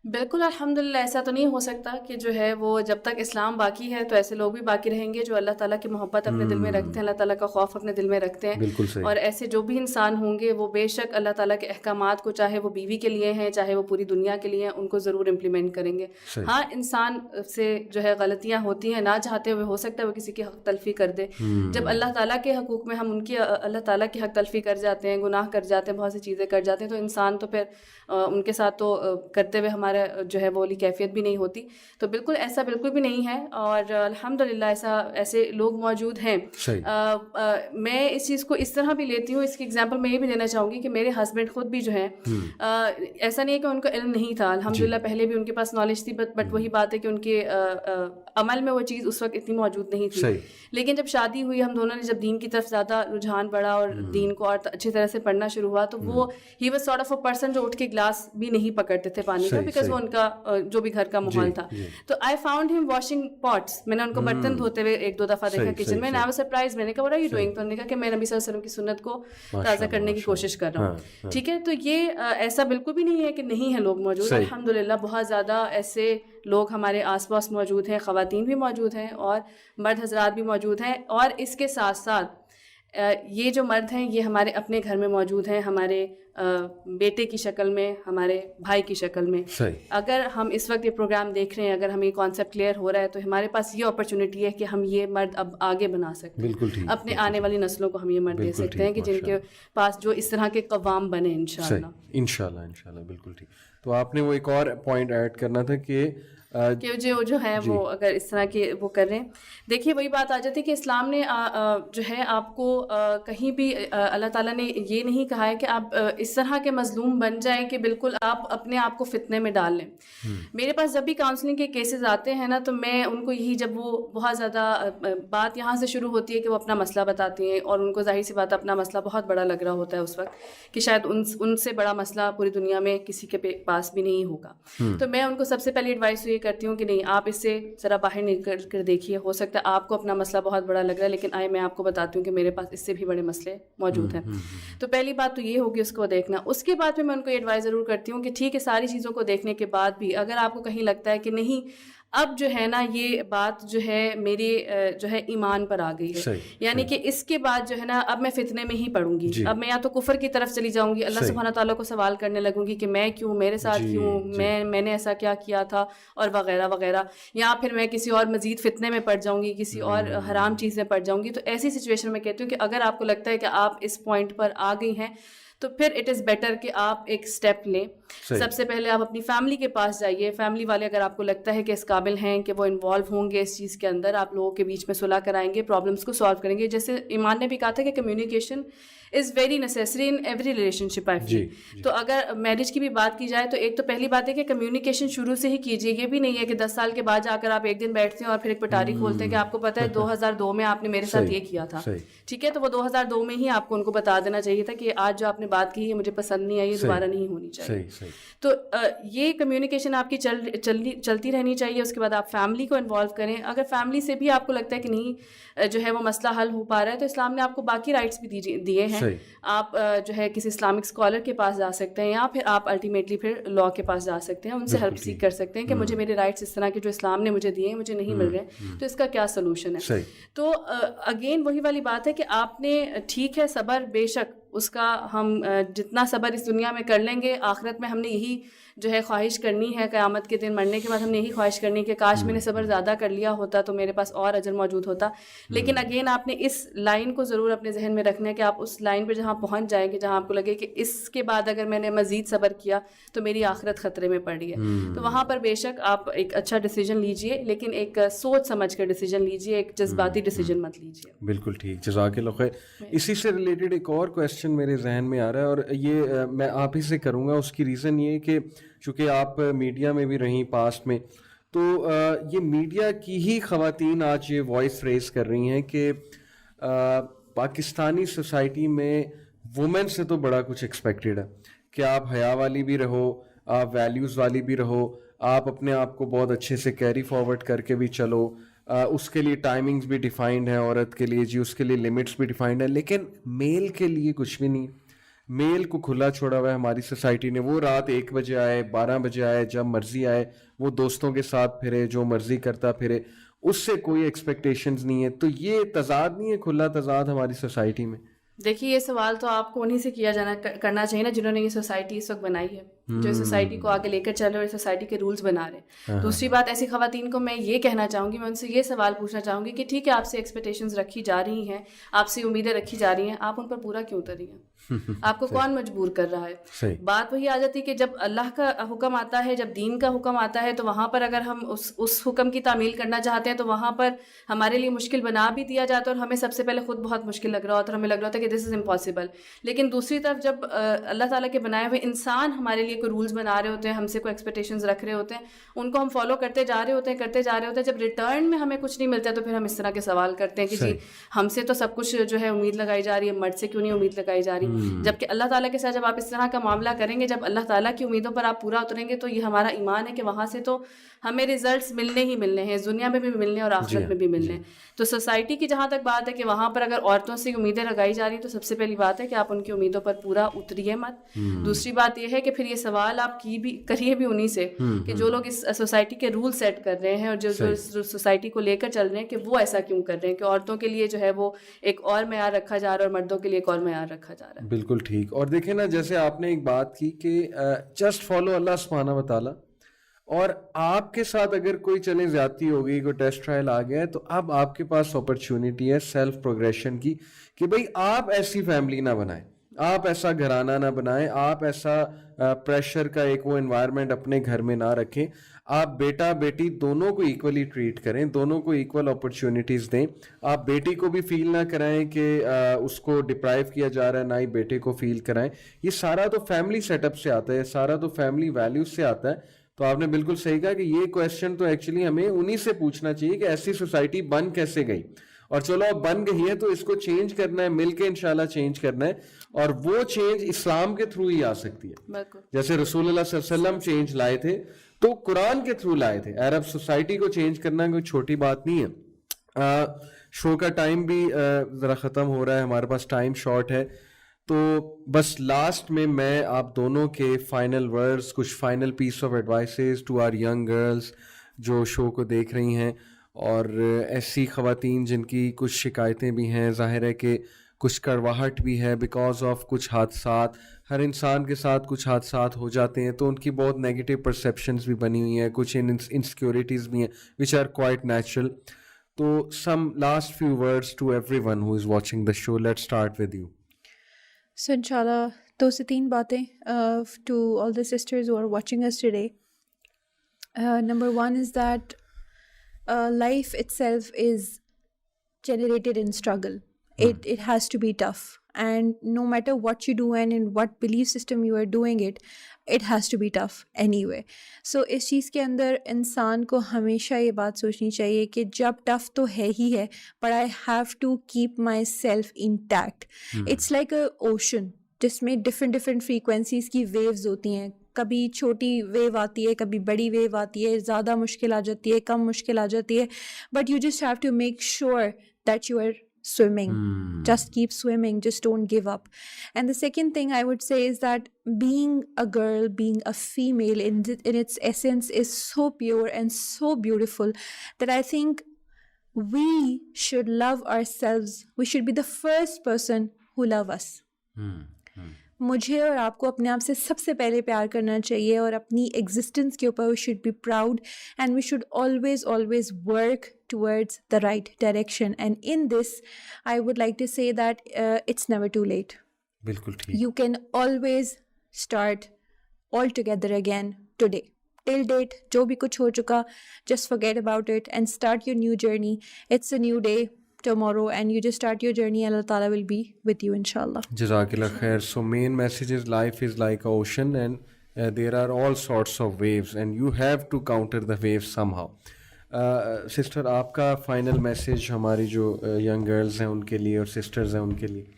بالکل الحمدللہ. ایسا تو نہیں ہو سکتا کہ جو ہے وہ جب تک اسلام باقی ہے تو ایسے لوگ بھی باقی رہیں گے جو اللہ تعالیٰ کی محبت اپنے دل میں رکھتے ہیں, اللہ تعالیٰ کا خوف اپنے دل میں رکھتے ہیں. اور ایسے جو بھی انسان ہوں گے وہ بے شک اللہ تعالیٰ کے احکامات کو, چاہے وہ بیوی کے لیے ہیں چاہے وہ پوری دنیا کے لیے ہیں, ان کو ضرور امپلیمنٹ کریں گے. ہاں انسان سے جو ہے غلطیاں ہوتی ہیں, نہ چاہتے ہوئے ہو سکتا ہے وہ کسی کی حق تلفی کر دے. جب اللہ تعالیٰ کے حقوق میں ہم ان کی اللہ تعالیٰ کی حق تلفی کر جاتے ہیں, گناہ کر جاتے ہیں, بہت سی چیزیں کر جاتے ہیں, تو انسان تو پھر ان کے ساتھ تو کرتے ہوئے ہمارا جو ہے وہ کیفیت بھی نہیں ہوتی. تو بالکل ایسا بالکل بھی نہیں ہے اور الحمدللہ ایسے لوگ موجود ہیں. میں اس چیز کو اس طرح بھی لیتی ہوں, اس کی ایگزامپل میں یہ بھی دینا چاہوں گی کہ میرے ہسبینڈ خود بھی جو ہیں ایسا نہیں ہے کہ ان کو علم نہیں تھا, الحمدللہ پہلے بھی ان کے پاس نالج تھی, بٹ وہی بات ہے کہ ان کے عمل میں وہ چیز اس وقت اتنی موجود نہیں تھی. لیکن جب شادی ہوئی, ہم دونوں نے جب دین کی طرف زیادہ رجحان بڑھا اور دین کو اور اچھی طرح سے پڑھنا شروع ہوا, تو وہ he was sort of a person جو اٹھ کے گلاس بھی نہیں پکڑتے تھے پانی کا, بیکاز وہ ان کا جو بھی گھر کا ماحول تھا. تو آئی فاؤنڈ ہم واشنگ پاٹس, میں نے ان کو برتن دھوتے ہوئے ایک دو دفعہ دیکھا کچن میں, آئی واز سرپرائز. میں نے کہا واٹ آر یو ڈوئنگ؟ تو انہوں نے کہا کہ میں نبی صلی اللہ علیہ وسلم کی سنت کو تازہ کرنے کی کوشش کر رہا ہوں. ٹھیک ہے, تو یہ ایسا بالکل بھی نہیں ہے کہ نہیں ہے لوگ موجود, الحمدللہ بہت زیادہ ایسے لوگ ہمارے آس پاس موجود ہیں, خواتین بھی موجود ہیں اور مرد حضرات بھی موجود ہیں. اور اس کے ساتھ ساتھ یہ جو مرد ہیں یہ ہمارے اپنے گھر میں موجود ہیں, ہمارے بیٹے کی شکل میں, ہمارے بھائی کی شکل میں. اگر ہم اس وقت یہ پروگرام دیکھ رہے ہیں, اگر ہمیں یہ کانسیپٹ کلیئر ہو رہا ہے, تو ہمارے پاس یہ اپرچونیٹی ہے کہ ہم یہ مرد اب آگے بنا سکتے ہیں, اپنے آنے والی نسلوں کو ہم یہ مرد دے سکتے ہیں کہ جن کے پاس جو اس طرح کے قوام بنے انشاءاللہ. بالکل ٹھیک. تو آپ نے وہ ایک اور پوائنٹ ایڈ کرنا تھا کہ جو ہے وہ اگر اس طرح کے وہ کر رہے ہیں. دیکھیے وہی بات آ جاتی ہے کہ اسلام نے جو ہے آپ کو کہیں بھی اللہ تعالیٰ نے یہ نہیں کہا ہے کہ آپ اس طرح کے مظلوم بن جائیں کہ بالکل آپ اپنے آپ کو فتنے میں ڈال لیں. میرے پاس جب بھی کاؤنسلنگ کے کیسز آتے ہیں نا, تو میں ان کو یہی, جب وہ بہت زیادہ بات یہاں سے شروع ہوتی ہے کہ وہ اپنا مسئلہ بتاتی ہیں اور ان کو ظاہر سی بات اپنا مسئلہ بہت بڑا لگ رہا ہوتا ہے اس وقت کہ شاید ان سے بڑا مسئلہ پوری دنیا میں کسی کے پاس بھی نہیں ہوگا. تو میں ان کو سب سے پہلے ایڈوائس یہ کرتی ہوں کہ نہیں, آپ اس سے ذرا باہر نکل کر دیکھیے, ہو سکتا ہے آپ کو اپنا مسئلہ بہت بڑا لگ رہا ہے, لیکن میں آپ کو بتاتی ہوں کہ میرے پاس اس سے بھی بڑے مسئلے موجود ہیں. تو پہلی بات تو یہ ہوگی اس کو دیکھنا. اس کے بعد میں ان کو ایڈوائز ضرور کرتی ہوں کہ ٹھیک ہے, ساری چیزوں کو دیکھنے کے بعد بھی اگر آپ کو کہیں لگتا ہے کہ نہیں اب جو ہے نا یہ بات جو ہے میرے جو ہے ایمان پر آ گئی ہے, یعنی کہ اس کے بعد جو ہے نا اب میں فتنے میں ہی پڑوں گی, اب میں یا تو کفر کی طرف چلی جاؤں گی, اللہ سبحانہ تعالیٰ کو سوال کرنے لگوں گی کہ میں کیوں, میرے ساتھ کیوں, میں نے ایسا کیا کیا تھا اور وغیرہ وغیرہ, یا پھر میں کسی اور مزید فتنے میں پڑ جاؤں گی, کسی اور حرام چیز میں پڑ جاؤں گی. تو ایسی سچویشن میں کہتی ہوں کہ اگر آپ کو لگتا ہے کہ آپ اس پوائنٹ پر آ گئی ہیں تو پھر اٹ از بیٹر کہ آپ ایک اسٹیپ لیں. سب سے پہلے آپ اپنی فیملی کے پاس جائیے, فیملی والے اگر آپ کو لگتا ہے کہ اس قابل ہیں کہ وہ انوالو ہوں گے اس چیز کے اندر, آپ لوگوں کے بیچ میں صلح کرائیں گے, پرابلمس کو سالو کریں گے. جیسے ایمان نے بھی کہا تھا کہ communication is very necessary in every relationship I feel. تو اگر میرج کی بھی بات کی جائے تو ایک تو پہلی بات ہے کہ کمیونیکیشن شروع سے ہی کیجیے. یہ بھی نہیں ہے کہ 10 سال کے بعد جا کر آپ ایک دن بیٹھتے ہیں اور پھر ایک پٹاری کھولتے ہیں کہ آپ کو پتہ ہے 2002 میں آپ نے میرے ساتھ یہ کیا تھا, ٹھیک ہے, تو وہ 2002 میں ہی آپ کو ان کو بتا دینا چاہیے تھا کہ آج جو آپ نے بات کی ہے مجھے پسند نہیں آئی, یہ دوبارہ نہیں ہونی چاہیے. تو یہ کمیونیکیشن آپ کی چلتی رہنی چاہیے. اس کے بعد آپ فیملی کو انوالو کریں. اگر فیملی سے بھی آپ کو لگتا ہے کہ نہیں جو ہے وہ مسئلہ حل ہو پا رہا ہے تو اسلام نے آپ کو باقی رائٹس بھی دیے ہیں. آپ جو ہے کسی اسلامک اسکالر کے پاس جا سکتے ہیں, یا پھر آپ الٹیمیٹلی پھر لا کے پاس جا سکتے ہیں, ان سے ہیلپ سیک کر سکتے ہیں کہ مجھے میرے رائٹس اس طرح کے جو اسلام نے مجھے دیے ہیں مجھے نہیں مل رہے, تو اس کا کیا سلوشن ہے. تو اگین وہی والی بات ہے کہ آپ نے, ٹھیک ہے صبر بے شک اس کا ہم جتنا صبر اس دنیا میں کر لیں گے, آخرت میں ہم نے یہی جو ہے خواہش کرنی ہے, قیامت کے دن مرنے کے بعد ہم نے یہی خواہش کرنی ہے کہ کاش میں نے صبر زیادہ کر لیا ہوتا تو میرے پاس اور اجر موجود ہوتا. لیکن اگین آپ نے اس لائن کو ضرور اپنے ذہن میں رکھنا ہے کہ آپ اس لائن پہ جہاں پہنچ جائیں گے جہاں آپ کو لگے کہ اس کے بعد اگر میں نے مزید صبر کیا تو میری آخرت خطرے میں پڑ رہی ہے, تو وہاں پر بے شک آپ ایک اچھا ڈیسیجن لیجئے, لیکن ایک سوچ سمجھ کر ڈیسیجن لیجئے, ایک جذباتی ڈیسیجن مت لیجئے. بالکل ٹھیک, جزاک اللہ خیر. اسی سے ریلیٹڈ ایک اور کویسچن میرے ذہن میں آ رہا ہے, اور یہ میں آپ ہی سے کروں گا. اس کی ریزن یہ کہ چونکہ آپ میڈیا میں بھی رہیں پاسٹ میں, تو یہ میڈیا کی ہی خواتین آج یہ وائس ریز کر رہی ہیں کہ پاکستانی سوسائٹی میں وومن سے تو بڑا کچھ ایکسپیکٹڈ ہے کہ آپ حیا والی بھی رہو, آپ ویلیوز والی بھی رہو, آپ اپنے آپ کو بہت اچھے سے کیری فارورڈ کر کے بھی چلو, اس کے لیے ٹائمنگز بھی ڈیفائنڈ ہیں عورت کے لیے, جی اس کے لیے لمٹس بھی ڈیفائنڈ ہیں, لیکن میل کے لیے کچھ بھی نہیں. میل کو کھلا چھوڑا ہوا ہے ہماری سوسائٹی نے. وہ رات 1 بجے آئے, 12 بجے آئے, جب مرضی آئے, وہ دوستوں کے ساتھ پھرے, جو مرضی کرتا پھرے, اس سے کوئی ایکسپیکٹیشنز نہیں ہے. تو یہ تضاد نہیں ہے, کھلا تضاد ہماری سوسائٹی میں؟ دیکھیے یہ سوال تو آپ کو انہیں سے کرنا چاہیے نا جنہوں نے یہ سوسائٹی اس وقت بنائی ہے, جو اس سوسائٹی کو آگے لے کر چل رہے اور اس سوسائٹی کے رولز بنا رہے ہیں. دوسری بات, ایسی خواتین کو میں یہ کہنا چاہوں گی, میں ان سے یہ سوال پوچھنا چاہوں گی کہ ٹھیک ہے آپ سے ایکسپیکٹیشنز رکھی جا رہی ہیں, آپ سے امیدیں رکھی جا رہی ہیں, آپ ان پر پورا کیوں اتر رہی ہیں؟ آپ کو کون مجبور کر رہا ہے؟ بات وہی آ جاتی ہے کہ جب اللہ کا حکم آتا ہے, جب دین کا حکم آتا ہے, تو وہاں پر اگر ہم اس حکم کی تعمیل کرنا چاہتے ہیں تو وہاں پر ہمارے لیے مشکل بنا بھی دیا جاتا ہے, اور ہمیں سب سے پہلے خود بہت مشکل لگ رہا ہوتا ہے, اور ہمیں لگ رہا ہوتا ہے کہ دس از امپاسبل. لیکن دوسری طرف جب اللہ تعالیٰ کے بنائے ہوئے انسان ہمارے لیے کوئی رولز بنا رہے ہوتے ہیں, ہم سے کوئی ایکسپیکٹیشنز رکھ رہے ہوتے ہیں, ان کو ہم فالو کرتے جا رہے ہوتے ہیں, جب ریٹرن میں ہمیں کچھ نہیں ملتا تو پھر ہم اس طرح کے سوال کرتے ہیں کہ جی ہم سے تو سب کچھ جو ہے امید لگائی جا رہی ہے, مرد سے کیوں نہیں امید لگائی جا رہی؟ جبکہ اللہ تعالیٰ کے ساتھ جب آپ اس طرح کا معاملہ کریں گے, جب اللہ تعالیٰ کی امیدوں پر آپ پورا اتریں گے, تو یہ ہمارا ایمان ہے کہ وہاں سے تو ہمیں ریزلٹس ملنے ہی ملنے ہیں, اس دنیا میں بھی ملنے اور آخرت میں بھی ملنے ہیں. تو سوسائٹی کی جہاں تک بات ہے کہ وہاں پر اگر عورتوں سے امیدیں لگائی جا رہی ہیں تو سب سے پہلی بات ہے کہ آپ ان کی امیدوں پر پورا اتریے مت. دوسری بات یہ ہے کہ پھر یہ سوال آپ کریے بھی انہی سے کہ جو لوگ اس سوسائٹی کے رول سیٹ کر رہے ہیں اور جو سوسائٹی کو لے کر چل رہے ہیں, کہ وہ ایسا کیوں کر رہے ہیں کہ عورتوں کے لیے جو ہے وہ ایک اور معیار رکھا جا رہا ہے اور مردوں کے لیے ایک اور معیار رکھا جا رہا ہے. بالکل ٹھیک. اور دیکھیں نا, جیسے آپ نے ایک بات کی کہ جسٹ فالو اللہ سبحانہ و تعالیٰ, اور آپ کے ساتھ اگر کوئی چلے زیادتی ہو گئی, کوئی ٹیسٹ ٹرائل آ گیا ہے, تو اب آپ کے پاس اپرچونٹی ہے سیلف پروگریشن کی کہ بھئی آپ ایسی فیملی نہ بنائیں, آپ ایسا گھرانہ نہ بنائیں, آپ ایسا پریشر کا ایک وہ انوائرمنٹ اپنے گھر میں نہ رکھیں. آپ بیٹا بیٹی دونوں کو ایکولی ٹریٹ کریں, دونوں کو ایکول اپرچونٹیز دیں. آپ بیٹی کو بھی فیل نہ کرائیں کہ اس کو ڈپرائیو کیا جا رہا ہے, نہ ہی بیٹے کو فیل کرائیں. یہ سارا تو فیملی سیٹ اپ سے آتا ہے, سارا تو فیملی ویلیوز سے آتا ہے. تو آپ نے بالکل صحیح کہا کہ یہ کویسچن تو ایکچولی ہمیں انہی سے پوچھنا چاہیے کہ ایسی سوسائٹی بن کیسے گئی, اور چلو اب بن گئی ہے تو اس کو چینج کرنا ہے, مل کے انشاءاللہ چینج کرنا ہے, اور وہ چینج اسلام کے تھرو ہی آ سکتی ہے. جیسے رسول اللہ صلی اللہ علیہ وسلم چینج لائے تھے تو قرآن کے تھرو لائے تھے. عرب سوسائٹی کو چینج کرنا کوئی چھوٹی بات نہیں ہے. شو کا ٹائم بھی ذرا ختم ہو رہا ہے, ہمارے پاس ٹائم شارٹ ہے, تو بس لاسٹ میں آپ دونوں کے فائنل ورڈز, کچھ final piece of advices to our young girls جو شو کو دیکھ رہی ہیں, اور ایسی خواتین جن کی کچھ شکایتیں بھی ہیں, ظاہر ہے کہ کچھ کڑواہٹ بھی ہے بیکاز آف کچھ حادثات, ہر انسان کے ساتھ کچھ حادثات ہو جاتے ہیں تو ان کی بہت نیگیٹو پرسیپشنز بھی بنی ہوئی ہیں, کچھ انسیکیورٹیز بھی ہیں وچ آر کوائٹ نیچرل. تو some last few words to everyone who is watching the show. Let's start with you. So انشاءاللہ 2 سے 3 باتیں to all the sisters who are watching us today. Number 1 is that life itself is generated in struggle. It has to be tough, and no matter what you do and in what belief system you are doing it has to be tough anyway. So اس چیز کے اندر انسان کو ہمیشہ یہ بات سوچنی چاہیے کہ جب ٹف تو ہے ہی ہے, but I have to keep myself intact. It's like a ocean جس میں different frequencies کی waves ہوتی ہیں. کبھی چھوٹی ویو آتی ہے, کبھی بڑی ویو آتی ہے, زیادہ مشکل آ جاتی ہے, کم مشکل آ جاتی ہے, but you just have to make sure that you are swimming. Just keep swimming, just don't give up. And the second thing I would say is that being a girl, being a female in its essence is so pure and so beautiful that I think we should love ourselves. We should be the first person who love us. مجھے اور آپ کو اپنے آپ سے سب سے پہلے پیار کرنا چاہیے, اور اپنی ایگزسٹنس کے اوپر we should be proud, and we should always work towards the right direction. And in this I would like to say that it's never too late. بالکل ٹھیک. You can always start all together again today. Till date جو بھی کچھ ہو چکا, just forget about it and start your new journey. It's a new day tomorrow and you just start your journey and Allah Ta'ala will be with you inshallah. Jazakallah khair. So main message is life is like an ocean and there are all sorts of waves and you have to counter the waves somehow. Sister, آپ کا final message ہماری جو young girls ہیں ان کے لیے اور sisters ہیں ان کے لیے.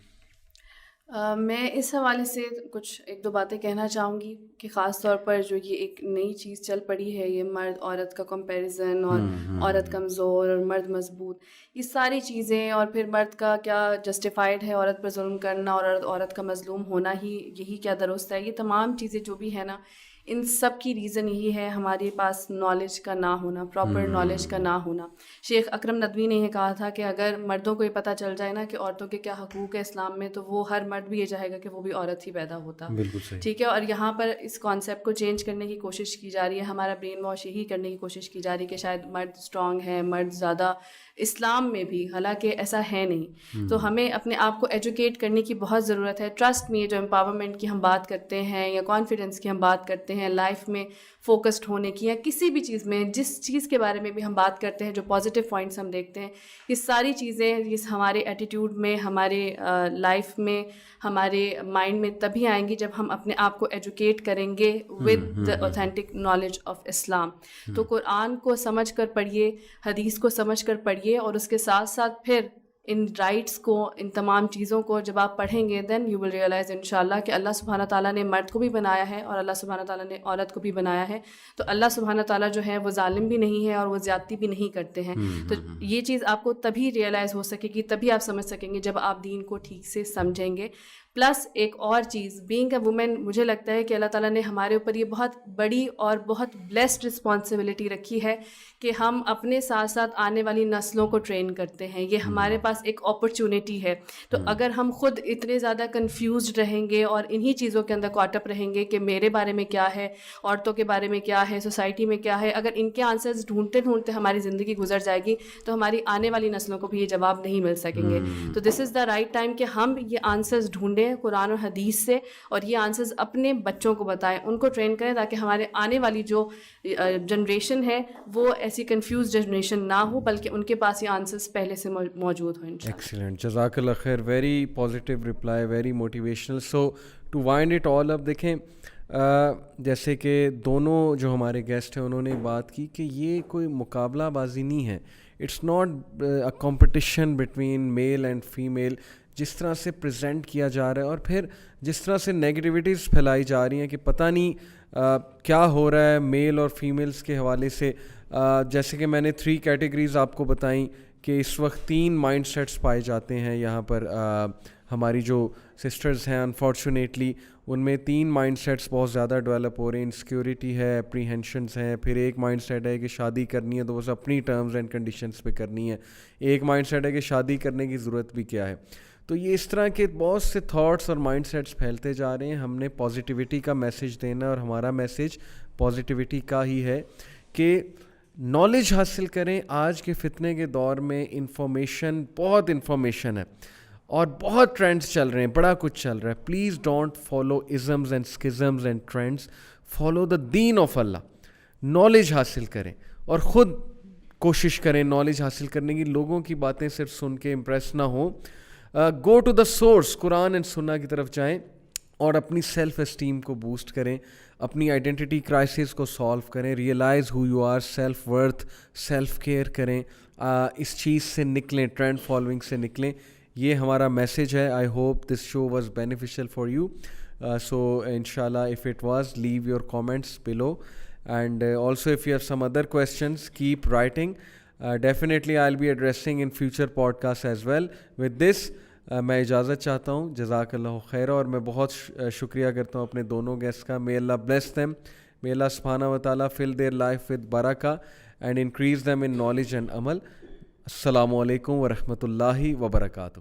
میں اس حوالے سے کچھ 1-2 باتیں کہنا چاہوں گی کہ خاص طور پر جو یہ ایک نئی چیز چل پڑی ہے, یہ مرد عورت کا کمپیریزن اور عورت کمزور اور مرد مضبوط, یہ ساری چیزیں, اور پھر مرد کا کیا جسٹیفائڈ ہے عورت پر ظلم کرنا اور عورت کا مظلوم ہونا ہی یہی کیا درست ہے, یہ تمام چیزیں جو بھی ہے نا, ان سب کی ریزن یہی ہے ہمارے پاس نالج کا نہ ہونا, پراپر نالج کا نہ ہونا. شیخ اکرم ندوی نے یہ کہا تھا کہ اگر مردوں کو یہ پتہ چل جائے نا کہ عورتوں کے کیا حقوق ہے اسلام میں, تو وہ ہر مرد بھی یہ چاہے گا کہ وہ بھی عورت ہی پیدا ہوتا. ٹھیک ہے. اور یہاں پر اس کانسیپٹ کو چینج کرنے کی کوشش کی جا رہی ہے, ہمارا برین واش یہی کرنے کی کوشش کی جا رہی ہے کہ شاید مرد اسٹرانگ ہے, مرد زیادہ اسلام میں بھی, حالانکہ ایسا ہے نہیں. تو ہمیں اپنے آپ کو ایجوکیٹ کرنے کی بہت ضرورت ہے. ٹرسٹ میں جو امپاورمنٹ کی ہم بات کرتے ہیں یا کانفیڈنس کی ہم بات کرتے ہیں, لائف میں فوکسڈ ہونے کی, یا کسی بھی چیز میں جس چیز کے بارے میں بھی ہم بات کرتے ہیں, جو پازیٹیو پوائنٹس ہم دیکھتے ہیں, یہ ساری چیزیں اس ہمارے ایٹیٹیوڈ میں, ہمارے لائف میں, ہمارے مائنڈ میں تبھی آئیں گی جب ہم اپنے آپ کو ایجوکیٹ کریں گے with the authentic knowledge of اسلام. تو قرآن کو سمجھ کر پڑھیے, حدیث کو سمجھ کر پڑھیے, اور اس کے ساتھ ساتھ پھر ان رائٹس کو, ان تمام چیزوں کو جب آپ پڑھیں گے, دین یو ول ریئلائز انشاءاللہ کہ اللہ سبحانہ تعالیٰ نے مرد کو بھی بنایا ہے اور اللہ سبحانہ تعالیٰ نے عورت کو بھی بنایا ہے. تو اللہ سبحانہ تعالیٰ جو ہے وہ ظالم بھی نہیں ہے اور وہ زیادتی بھی نہیں کرتے ہیں. تو یہ چیز آپ کو تبھی ریئلائز ہو سکے گی, تبھی آپ سمجھ سکیں گے جب آپ دین کو ٹھیک سے سمجھیں گے. پلس ایک اور چیز, بینگ اے وومن, مجھے لگتا ہے کہ اللہ تعالیٰ نے ہمارے اوپر یہ بہت بڑی اور بہت بلیسڈ رسپانسبلٹی رکھی ہے کہ ہم اپنے ساتھ ساتھ آنے والی نسلوں کو ٹرین کرتے ہیں. یہ ہمارے پاس ایک اپرچونیٹی ہے. تو اگر ہم خود اتنے زیادہ کنفیوزڈ رہیں گے اور انہی چیزوں کے اندر کاٹ اپ رہیں گے کہ میرے بارے میں کیا ہے, عورتوں کے بارے میں کیا ہے, سوسائٹی میں کیا ہے, اگر ان کے آنسرز ڈھونڈتے ڈھونڈتے ہماری زندگی گزر جائے گی تو ہماری آنے والی نسلوں کو بھی یہ جواب نہیں مل سکیں گے. تو دس از دا رائٹ ٹائم کہ ہم یہ آنسرز ڈھونڈیں قرآن اور حدیث سے, اور یہ آنسرز اپنے بچوں کو بتائیں, ان کو ٹرین کریں, تاکہ ہمارے آنے والی جو جنریشن ہے وہ ایسی کنفیوز جنریشن نہ ہو, بلکہ ان کے پاس یہ آنسرز پہلے سے موجود ہوں. ایکسیلنٹ, جزاک اللہ خیر. Very positive reply, very motivational. So to wind it all up, دیکھیں جیسے کہ دونوں جو ہمارے گیسٹ ہیں انہوں نے بات کی کہ یہ کوئی مقابلہ بازی نہیں ہے. It's not a competition between male and female, جس طرح سے پریزنٹ کیا جا رہا ہے اور پھر جس طرح سے نیگیٹیوٹیز پھیلائی جا رہی ہیں کہ پتہ نہیں کیا ہو رہا ہے میل اور فیمیلز کے حوالے سے. جیسے کہ میں نے 3 کیٹیگریز آپ کو بتائیں کہ اس وقت 3 مائنڈ سیٹس پائے جاتے ہیں یہاں پر ہماری جو سسٹرز ہیں انفارچونیٹلی ان میں 3 مائنڈ سیٹس بہت زیادہ ڈیولپ ہو رہے ہیں. انسیکیورٹی ہے, اپریہینشنس ہیں, پھر ایک مائنڈ سیٹ ہے کہ شادی کرنی ہے تو بس اپنی ٹرمز اینڈ کنڈیشنز پہ کرنی ہے, ایک مائنڈ سیٹ ہے کہ شادی کرنے کی ضرورت بھی کیا ہے. تو یہ اس طرح کے بہت سے تھاٹس اور مائنڈ سیٹس پھیلتے جا رہے ہیں. ہم نے پازیٹیوٹی کا میسیج دینا اور ہمارا میسیج پازیٹیوٹی کا ہی ہے کہ نالج حاصل کریں. آج کے فتنے کے دور میں بہت انفارمیشن ہے اور بہت ٹرینڈس چل رہے ہیں, بڑا کچھ چل رہا ہے. Please don't follow isms and schisms and trends, follow the دین آف اللہ. نالج حاصل کریں اور خود کوشش کریں نالج حاصل کرنے کی. لوگوں کی باتیں صرف سن کے امپریس نہ ہوں. Go to the source, Quran and Sunnah کی طرف جائیں اور اپنی سیلف اسٹیم کو بوسٹ کریں, اپنی آئیڈینٹی کرائسس کو سالو کریں, realize who you are, self worth, self care کریں. اس چیز سے نکلیں, ٹرینڈ فالوئنگ سے نکلیں. یہ ہمارا میسیج ہے. I hope this show was beneficial for you. So انشاءاللہ if it was, leave your comments below, and also if you have some other questions, keep writing. Definitely I'll be addressing in future podcasts as well. With this میں اجازت چاہتا ہوں. جزاک اللہ خیر. اور میں بہت شکریہ کرتا ہوں اپنے دونوں گیسٹ کا. may Allah bless them, may Allah subhanahu wa ta'ala fill their life with barakah and increase them in knowledge and amal. السلام علیکم ورحمۃ اللہ وبرکاتہ.